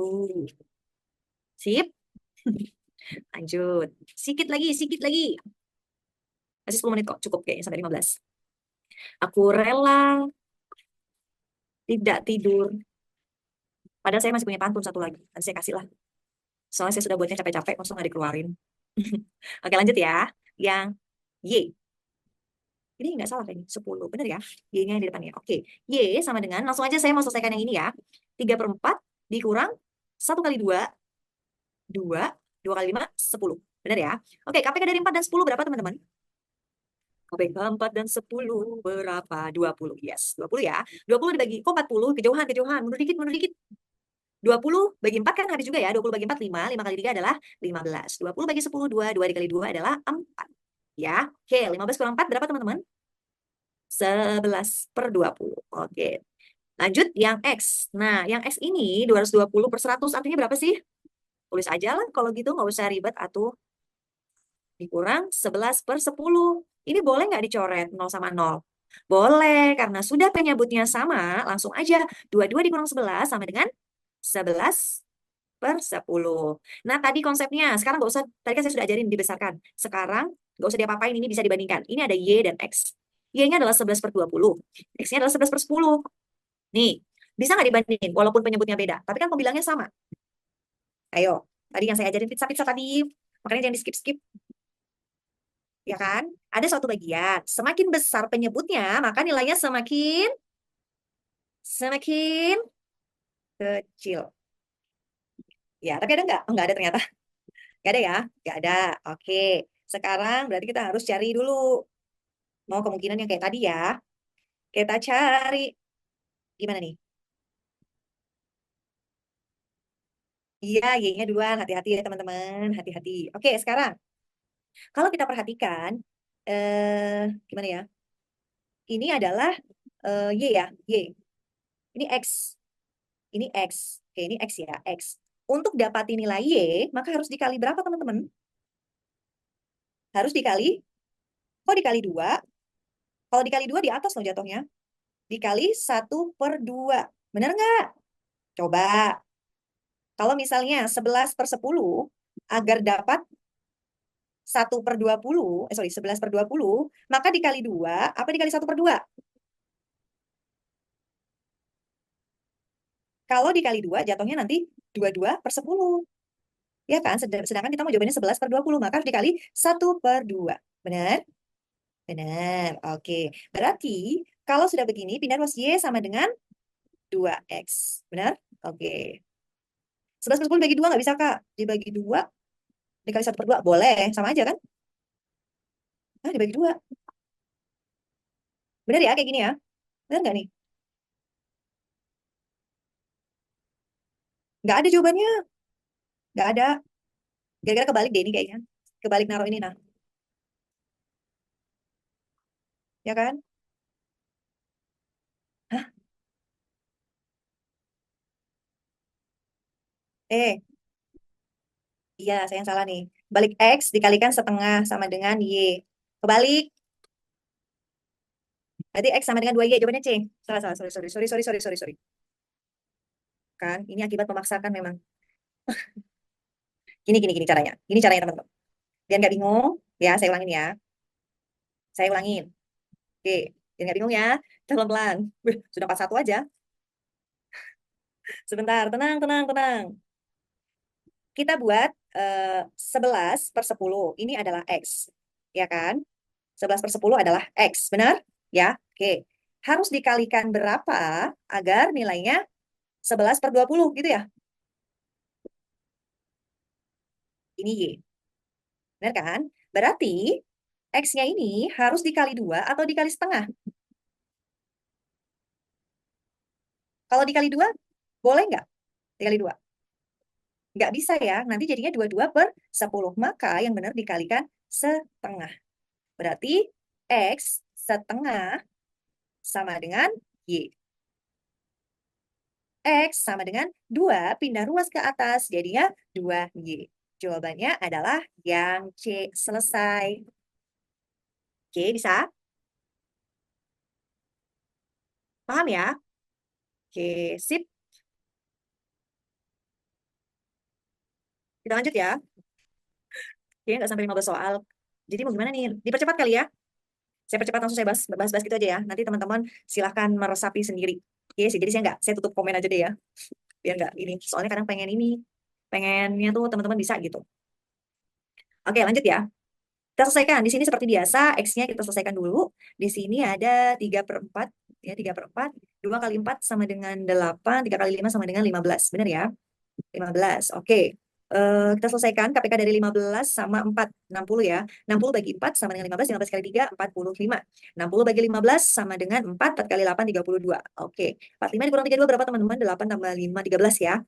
Sip. Lanjut. Sikit lagi, sikit lagi. Masih 10 menit kok, cukup kayaknya sampai 15. Aku rela tidak tidur. Padahal saya masih punya pantun satu lagi. Nanti saya kasih lah. Soalnya saya sudah buatnya capek-capek, langsung nggak dikeluarin. Oke, lanjut ya. Yang Y. Ini nggak salah kayaknya, 10. Benar ya? Y-nya yang di depannya. Oke. Y sama dengan, langsung aja saya mau selesaikan yang ini ya. 3 per 4 dikurang 1 kali 2, 2, 2 kali 5, 10. Benar ya? Oke, KPK dari 4 dan 10 berapa teman-teman? KPK 4 dan 10 berapa? 20. Yes, 20 ya. 20 dibagi, kok 40? Kejauhan, kejauhan. Mundur dikit, mundur dikit. 20 bagi 4 kan habis juga ya. 20 bagi 4, 5. 5 kali 3 adalah 15. 20 bagi 10, 2. 2 dikali 2 adalah 4. Ya, oke. 15 kurang 4 berapa teman-teman? 11 per 20. Oke. Lanjut yang X. Nah, yang X ini 220 per 100 artinya berapa sih? Tulis aja lah kalau gitu, nggak usah ribet atuh. Dikurang 11 per 10. Ini boleh nggak dicoret 0 sama 0? Boleh, karena sudah penyebutnya sama, langsung aja 22 dikurang 11 sama dengan 11/10. Nah, tadi konsepnya, sekarang nggak usah, tadi kan saya sudah ajarin dibesarkan. Sekarang nggak usah diapa-apain, ini bisa dibandingkan. Ini ada Y dan X. Y-nya adalah 11/20, X-nya adalah 11/10. Nih, bisa nggak dibandingin walaupun penyebutnya beda? Tapi kan pembilangnya sama. Ayo, tadi yang saya ajarin pizza-pizza tadi, makanya jangan di-skip-skip, ya kan? Ada suatu bagian, semakin besar penyebutnya, maka nilainya semakin semakin kecil. Ya, tapi ada nggak? Oh, nggak ada ternyata. Nggak ada ya? Nggak ada. Oke. Sekarang berarti kita harus cari dulu. Mau kemungkinan yang kayak tadi ya. Kita cari. Gimana nih? Iya, Y-nya duluan. Hati-hati ya teman-teman. Hati-hati. Oke, sekarang. Kalau kita perhatikan, gimana ya? Ini adalah Y ya. Y. Ini X. Ini X. Oke, ini X ya. X. Untuk dapatin nilai Y, maka harus dikali berapa teman-teman? Harus dikali. Kok dikali 2? Kalau dikali 2 di atas loh jatuhnya. Dikali 1/2. Benar nggak? Coba. Kalau misalnya 11/10, agar dapat 11/20, maka dikali 2, apa dikali 1/2? Kalau dikali 2, jatuhnya nanti 22/10. Ya kan? Sedangkan kita mau jawabannya 11/20, maka harus dikali 1/2. Benar? Benar. Oke. Berarti, kalau sudah begini, pindah ruas Y sama dengan 2X. Benar? Oke. 11/10 bagi 2 nggak bisa, Kak. Dibagi 2, dikali 1/2. Boleh. Sama aja kan? Nah, dibagi 2. Benar ya, kayak gini ya? Benar nggak nih? Nggak ada jawabannya. Nggak ada. Gara-gara kebalik deh ini kayaknya. Kebalik naruh ini, nah. Ya kan? Hah? Eh, iya, saya yang salah nih. Balik X dikalikan setengah sama dengan Y. Kebalik. Berarti X sama dengan 2Y. Jawabannya C. Salah, salah. Sorry, sorry, sorry, sorry, sorry, sorry, sorry. Kan? Ini akibat memaksakan memang. Gini, gini, gini caranya. Ini caranya, teman-teman. Biar nggak bingung, ya, saya ulangin ya. Saya ulangin. Oke. Biar nggak bingung ya. Kita pelan-pelan. Wih, sudah 41 aja. Sebentar, tenang, tenang, tenang. Kita buat 11/10. Ini adalah X. Ya kan? 11/10 adalah X. Benar? Ya? Oke. Harus dikalikan berapa agar nilainya 11/20 gitu ya? Ini Y. Benar kan? Berarti X-nya ini harus dikali 2 atau dikali setengah? Kalau dikali 2, boleh nggak? Dikali 2. Nggak bisa ya. Nanti jadinya 22/10. Maka yang benar dikalikan setengah. Berarti X setengah sama dengan Y. X sama dengan 2, pindah ruas ke atas, jadinya 2Y. Jawabannya adalah yang C, selesai. Oke, bisa? Paham ya? Oke, sip. Kita lanjut ya. Oke, nggak sampai 15 soal. Jadi mau gimana nih? Dipercepat kali ya? Saya percepat langsung saya bahas gitu aja ya. Nanti teman-teman silahkan meresapi sendiri. Oke sih, jadi saya tutup komen aja deh ya. Biar nggak ini. Soalnya kadang pengen ini. Pengennya tuh teman-teman bisa gitu. Oke, lanjut ya. Kita selesaikan. Di sini seperti biasa, X-nya kita selesaikan dulu. Di sini ada 3/4. Ya, 3/4. 2 kali 4 sama dengan 8. 3 kali 5 sama dengan 15. Benar ya? 15. Oke. Kita selesaikan KPK dari 15 sama 4. 60 ya. 60 bagi 4 sama dengan 15. 15 kali 3, 45. 60 bagi 15 sama dengan 4. 4 kali 8, 32. Oke. 45 dikurang 32 berapa teman-teman? 8 tambah 5, 13 ya.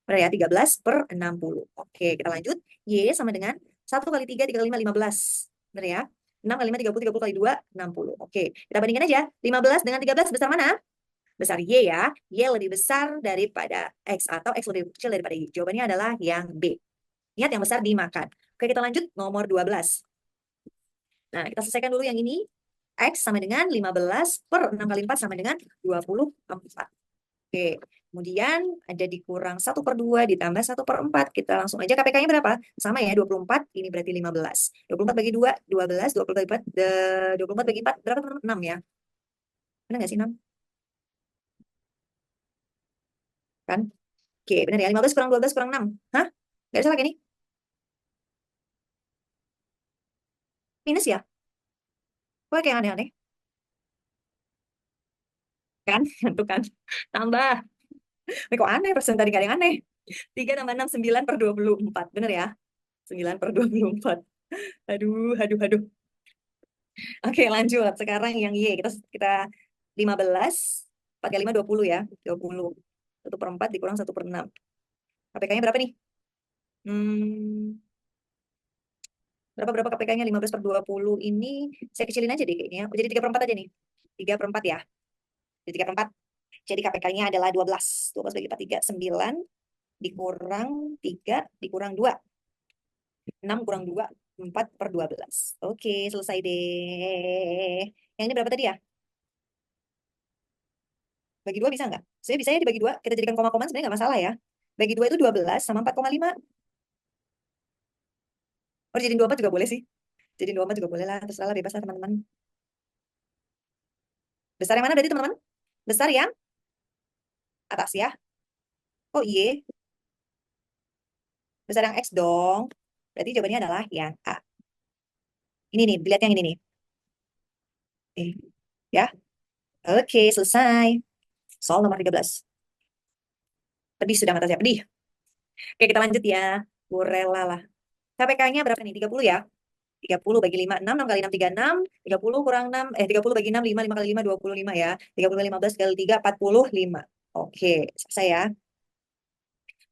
Benar ya? 13/60. Oke, kita lanjut. Y sama dengan 1 kali 3, 3 kali 5, 15. Benar ya? 6 kali 5, 30, 30 kali 2, 60. Oke, kita bandingkan aja. 15 dengan 13 besar mana? Besar Y ya. Y lebih besar daripada X atau X lebih kecil daripada Y. Jawabannya adalah yang B. Ingat yang besar dimakan. Oke, kita lanjut nomor 12. Nah, kita selesaikan dulu yang ini. X sama dengan 15 per 6 kali 4 sama dengan 24. Oke, kemudian ada dikurang 1/2 ditambah 1/4. Kita langsung aja KPK-nya berapa? Sama ya, 24, ini berarti 15. 24 bagi 2, 12, 20 bagi 4, 24 bagi 4, berapa teman-teman? 6 ya? Benar nggak sih 6? Kan? Oke, benar ya, 15 kurang 12 kurang 6. Hah? Nggak ada salah kayak ini? Minus ya? Kok kayak aneh-aneh? Kan? Tuh kan? Tambah. Kok aneh, persen tadi nggak ada yang aneh. 3 tambah 6, 9 per 24. Benar ya? 9 per 24. Aduh, aduh, aduh. Oke, lanjut. Sekarang yang Y. Kita 15. 4 kali 5, 20 ya. 20. 1/4 dikurang 1/6. KPK-nya berapa nih? Hmm, berapa KPK-nya? 15/20 ini. Saya kecilin aja deh kayaknya. Jadi 3/4 aja nih. 3/4 ya. Jadi 3/4. Jadi KPK-nya adalah 12. 12 bagi 4, 3, 9. Dikurang 3, dikurang 2. 6 kurang 2, 4/12. Oke, selesai deh. Yang ini berapa tadi ya? Bagi 2 bisa nggak? Saya bisa ya dibagi 2. Kita jadikan koma-koma sebenarnya nggak masalah ya. Bagi 2 itu 12 sama 4,5. Oh, jadiin 24 juga boleh sih. Jadiin 24 juga boleh lah. Terserah lah, bebas lah teman-teman. Besar yang mana berarti teman-teman? Besar yang atas ya. Oh iya, besar yang X dong. Berarti jawabannya adalah yang A. Ini nih, dilihat yang ini nih. Ya. Oke, selesai. Soal nomor 13. Pedih sudah mata saya, pedih. Oke, kita lanjut ya. Burela lah. KPK-nya berapa nih? 30 ya? 30 bagi 5, 6, 6 kali 6, 36, 30 kurang 6, 30 bagi 6, 5, 5 kali 5, 25 ya. 30 kali 15 kali 3, 45. Oke, selesai ya.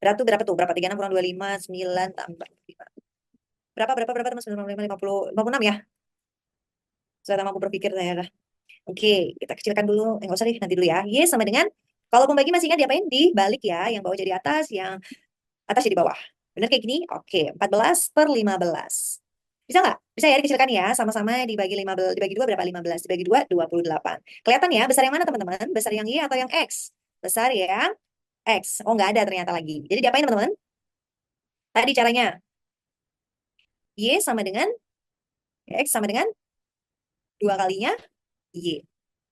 Berapa tuh? Berapa? 36 kurang 25, 9 tambah 5. Berapa teman? 95, 50, 56 ya? Sudah tambah aku berpikir saya lah. Oke, kita kecilkan dulu. Nggak usah deh, nanti dulu ya. Y sama dengan, kalau pembagi masih ingat diapain? Dibalik ya. Yang bawah jadi atas, yang atas jadi bawah. Benar kayak gini? Oke, 14/15. Bisa nggak? Bisa ya dikecilkan ya. Sama-sama dibagi 15, dibagi 2 berapa? 15. Dibagi 2, 28. Kelihatan ya, besar yang mana teman-teman? Besar yang Y atau yang X? Besar yang X. Oh, nggak ada ternyata lagi. Jadi diapain teman-teman? Tadi caranya. Y sama dengan, X sama dengan 2 kalinya Y.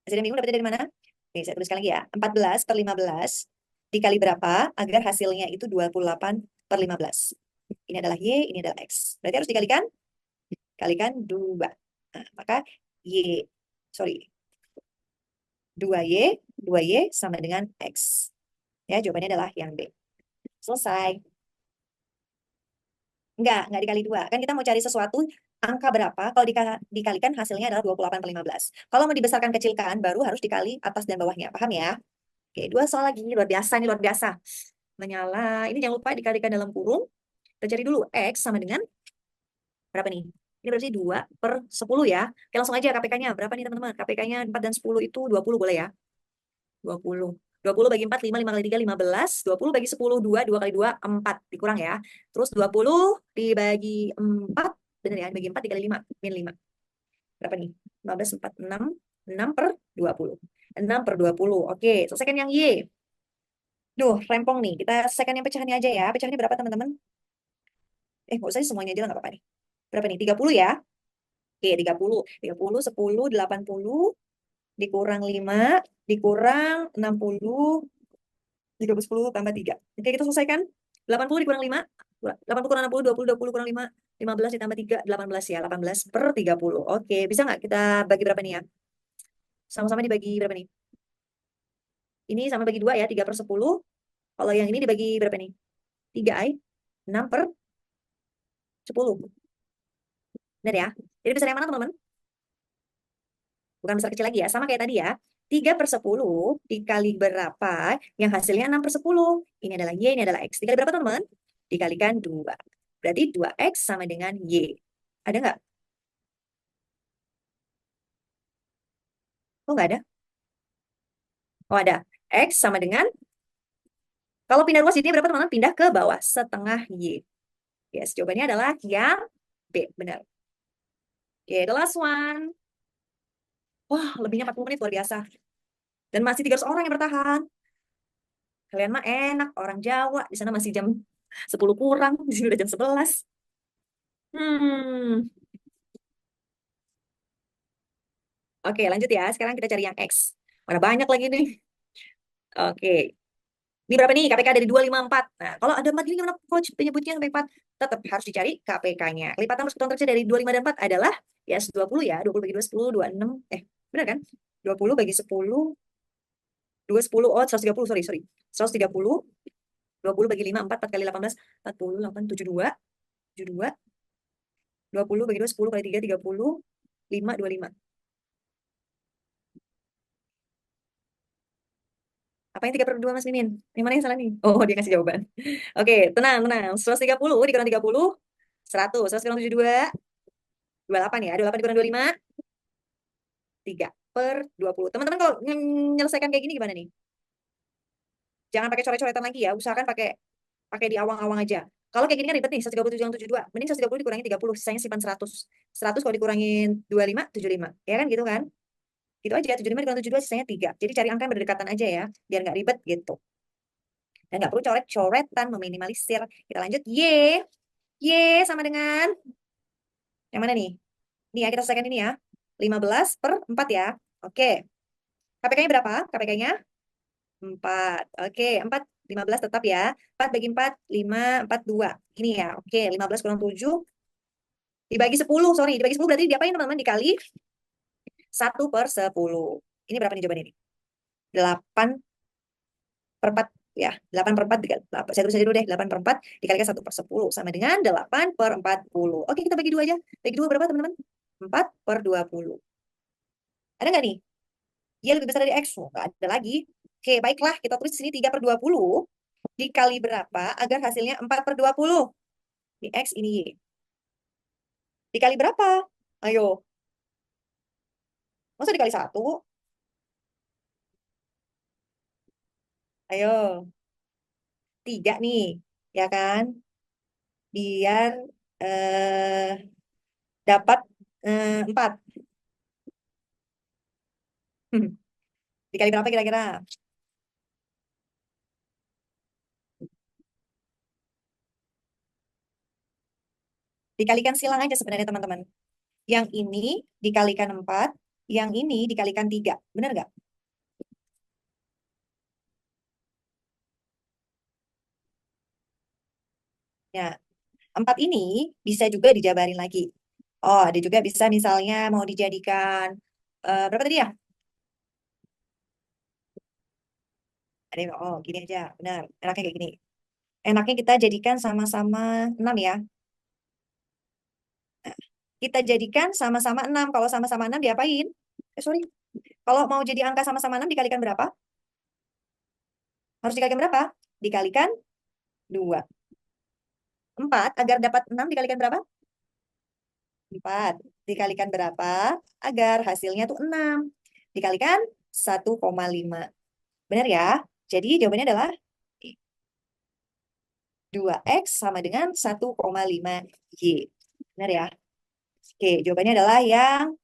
Hasilnya bingung dapetnya dari mana? Oke, saya tuliskan lagi ya. 14/15 dikali berapa agar hasilnya itu 28/15. Ini adalah Y, ini adalah X. Berarti harus dikalikan? Kalikan 2. Nah, maka Y, sorry, 2Y, 2Y sama dengan X. Ya, jawabannya adalah yang B. Selesai. Enggak dikali 2. Kan kita mau cari sesuatu angka berapa, kalau dikalikan hasilnya adalah 28/15. Kalau mau dibesarkan kecilkan, baru harus dikali atas dan bawahnya. Paham ya? Oke, 2 soal lagi. Ini luar biasa, ini luar biasa. Menyala. Ini jangan lupa dikalikan dalam kurung. Kita cari dulu X sama dengan berapa nih? Ini berarti 2/10 ya. Oke, langsung aja KPK-nya. Berapa nih teman-teman? KPK-nya 4 dan 10 itu 20 boleh ya? 20. 20 bagi 4, 5, 5 kali 3, 15. 20 bagi 10, 2, 2 kali 2, 4. Dikurang ya. Terus 20 dibagi 4. Bener ya, dibagi 4 dikali 5. Min 5. Berapa nih? 15, 4, 6. 6/20. 6/20. Oke, selesaikan yang Y. Duh, rempong nih. Kita selesaikan yang pecahannya aja ya. Pecahannya berapa teman-teman? Nggak usah sih, semuanya aja lah, nggak apa-apa nih. Berapa nih? 30 ya? Oke, 30. 30, 10, 80. Dikurang 5. Dikurang 60. 30, 10 tambah 3. Oke, kita selesaikan. 80 dikurang 5. 80 kurang 60, 20, 20 kurang 5. 15 ditambah 3, 18 ya. 18/30. Oke, bisa nggak kita bagi berapa nih ya? Sama-sama dibagi berapa nih? Ini sama bagi 2 ya, 3/10. Kalau yang ini dibagi berapa nih? 3 ay. 6/10. Benar ya? Jadi besar yang mana teman-teman? Bukan besar kecil lagi ya. Sama kayak tadi ya. 3/10 dikali berapa yang hasilnya 6/10. Ini adalah Y, ini adalah X. Dikali berapa teman-teman? Dikalikan 2. Berarti 2X sama dengan Y. Ada nggak? Oh, nggak ada. Oh, ada. X sama dengan, kalau pindah ruas jadinya berapa teman-teman? Pindah ke bawah. Setengah Y. Yes, jawabannya adalah yang B. Benar. Oke, the last one. Wah, lebihnya 40 menit, luar biasa. Dan masih 300 orang yang bertahan. Kalian mah enak, orang Jawa. Di sana masih jam 10 kurang, di sini udah jam 11. Hmm. Oke, lanjut ya. Sekarang kita cari yang X. Mana banyak lagi nih. Oke. Ini berapa nih? KPK dari 254. Nah, kalau ada 4 gini gimana coach penyebutnya sampai 4? Tetap harus dicari KPK-nya. Kelipatan persekutuan kerja dari 25 dan 4 adalah ya 20 ya. 20 bagi 2, 10, 26. Benar kan? 20 bagi 10, 2, 10. Oh, 130, sorry, sorry. 130, 20 bagi 5, 4, 4 kali 18, 40, 8, 72, 72, 20 bagi 2, 10 kali 3, 30, 5, 25. Apa yang 3 per 2, Mas Mimin? Yang mana yang salah nih? Oh, dia kasih jawaban. Oke, tenang, tenang. 130 dikurang 30, 100. 100 kurang 72, 28 ya. 28 dikurang 25, 3 per 20. Teman-teman kalau menyelesaikan kayak gini gimana nih? Jangan pakai coret-coretan lagi ya. Usahakan pakai pakai di awang-awang aja. Kalau kayak gini kan ribet nih, 137 yang 72. Mending 130 dikurangi 30, sisanya simpan 100. 100 kalau dikurangin 25, 75. Ya kan gitu kan? Gitu aja, 75 dikurang 72, sisanya 3. Jadi cari angka yang berdekatan aja ya, biar nggak ribet gitu. Dan nggak perlu coret-coretan, meminimalisir. Kita lanjut, Y. Y sama dengan, yang mana nih? Nih ya, kita selesaikan ini ya. 15 per 4 ya. Oke. KPK-nya berapa? KPK-nya 4. Oke, 4, 15 tetap ya. 4 bagi 4, 5, 4, 2. Ini ya, oke. 15 kurang 7, dibagi 10, sorry. Dibagi 10 berarti diapain teman-teman? Dikali 1/10. Ini berapa nih jawabannya nih? 8 per 4 ya. 8 per 4, saya tulis aja dulu deh. 8 per 4 dikalikan 1/10 sama dengan 8 per 40. Oke, kita bagi 2 aja. Bagi 2 berapa teman-teman? 4 per 20. Ada nggak nih? Y lebih besar dari X? Oh, nggak ada lagi. Oke, baiklah. Kita tulis di sini 3 per 20 dikali berapa agar hasilnya 4 per 20. Ini X, ini Y. Dikali berapa? Ayo. Masa dikali 1? Ayo. 3 nih. Ya kan? Biar eh, dapat 4. Dikali berapa kira-kira? Dikalikan silang aja sebenarnya teman-teman. Yang ini dikalikan 4, yang ini dikalikan 3. Benar nggak? Ya, 4 ini bisa juga dijabarin lagi. Oh, ada juga bisa misalnya mau dijadikan, berapa tadi ya? Ada yang, oh, gini aja. Benar, enaknya kayak gini. Enaknya kita jadikan sama-sama 6 ya. Nah, kita jadikan sama-sama 6. Kalau sama-sama 6 diapain? Sorry. Kalau mau jadi angka sama-sama 6 dikalikan berapa? Harus dikalikan berapa? Dikalikan 2. 4 agar dapat 6 dikalikan berapa? 4 dikalikan berapa? Agar hasilnya tuh 6. Dikalikan 1,5. Benar ya? Jadi jawabannya adalah 2X sama dengan 1,5Y. Benar ya? Oke, jawabannya adalah yang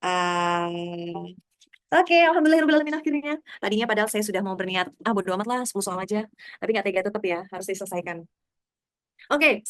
A. Oke, alhamdulillahirobbilalamin akhirnya. Tadinya padahal saya sudah mau berniat, bodo amat lah 10 soal aja. Tapi nggak tega tetap ya, harus diselesaikan. Oke,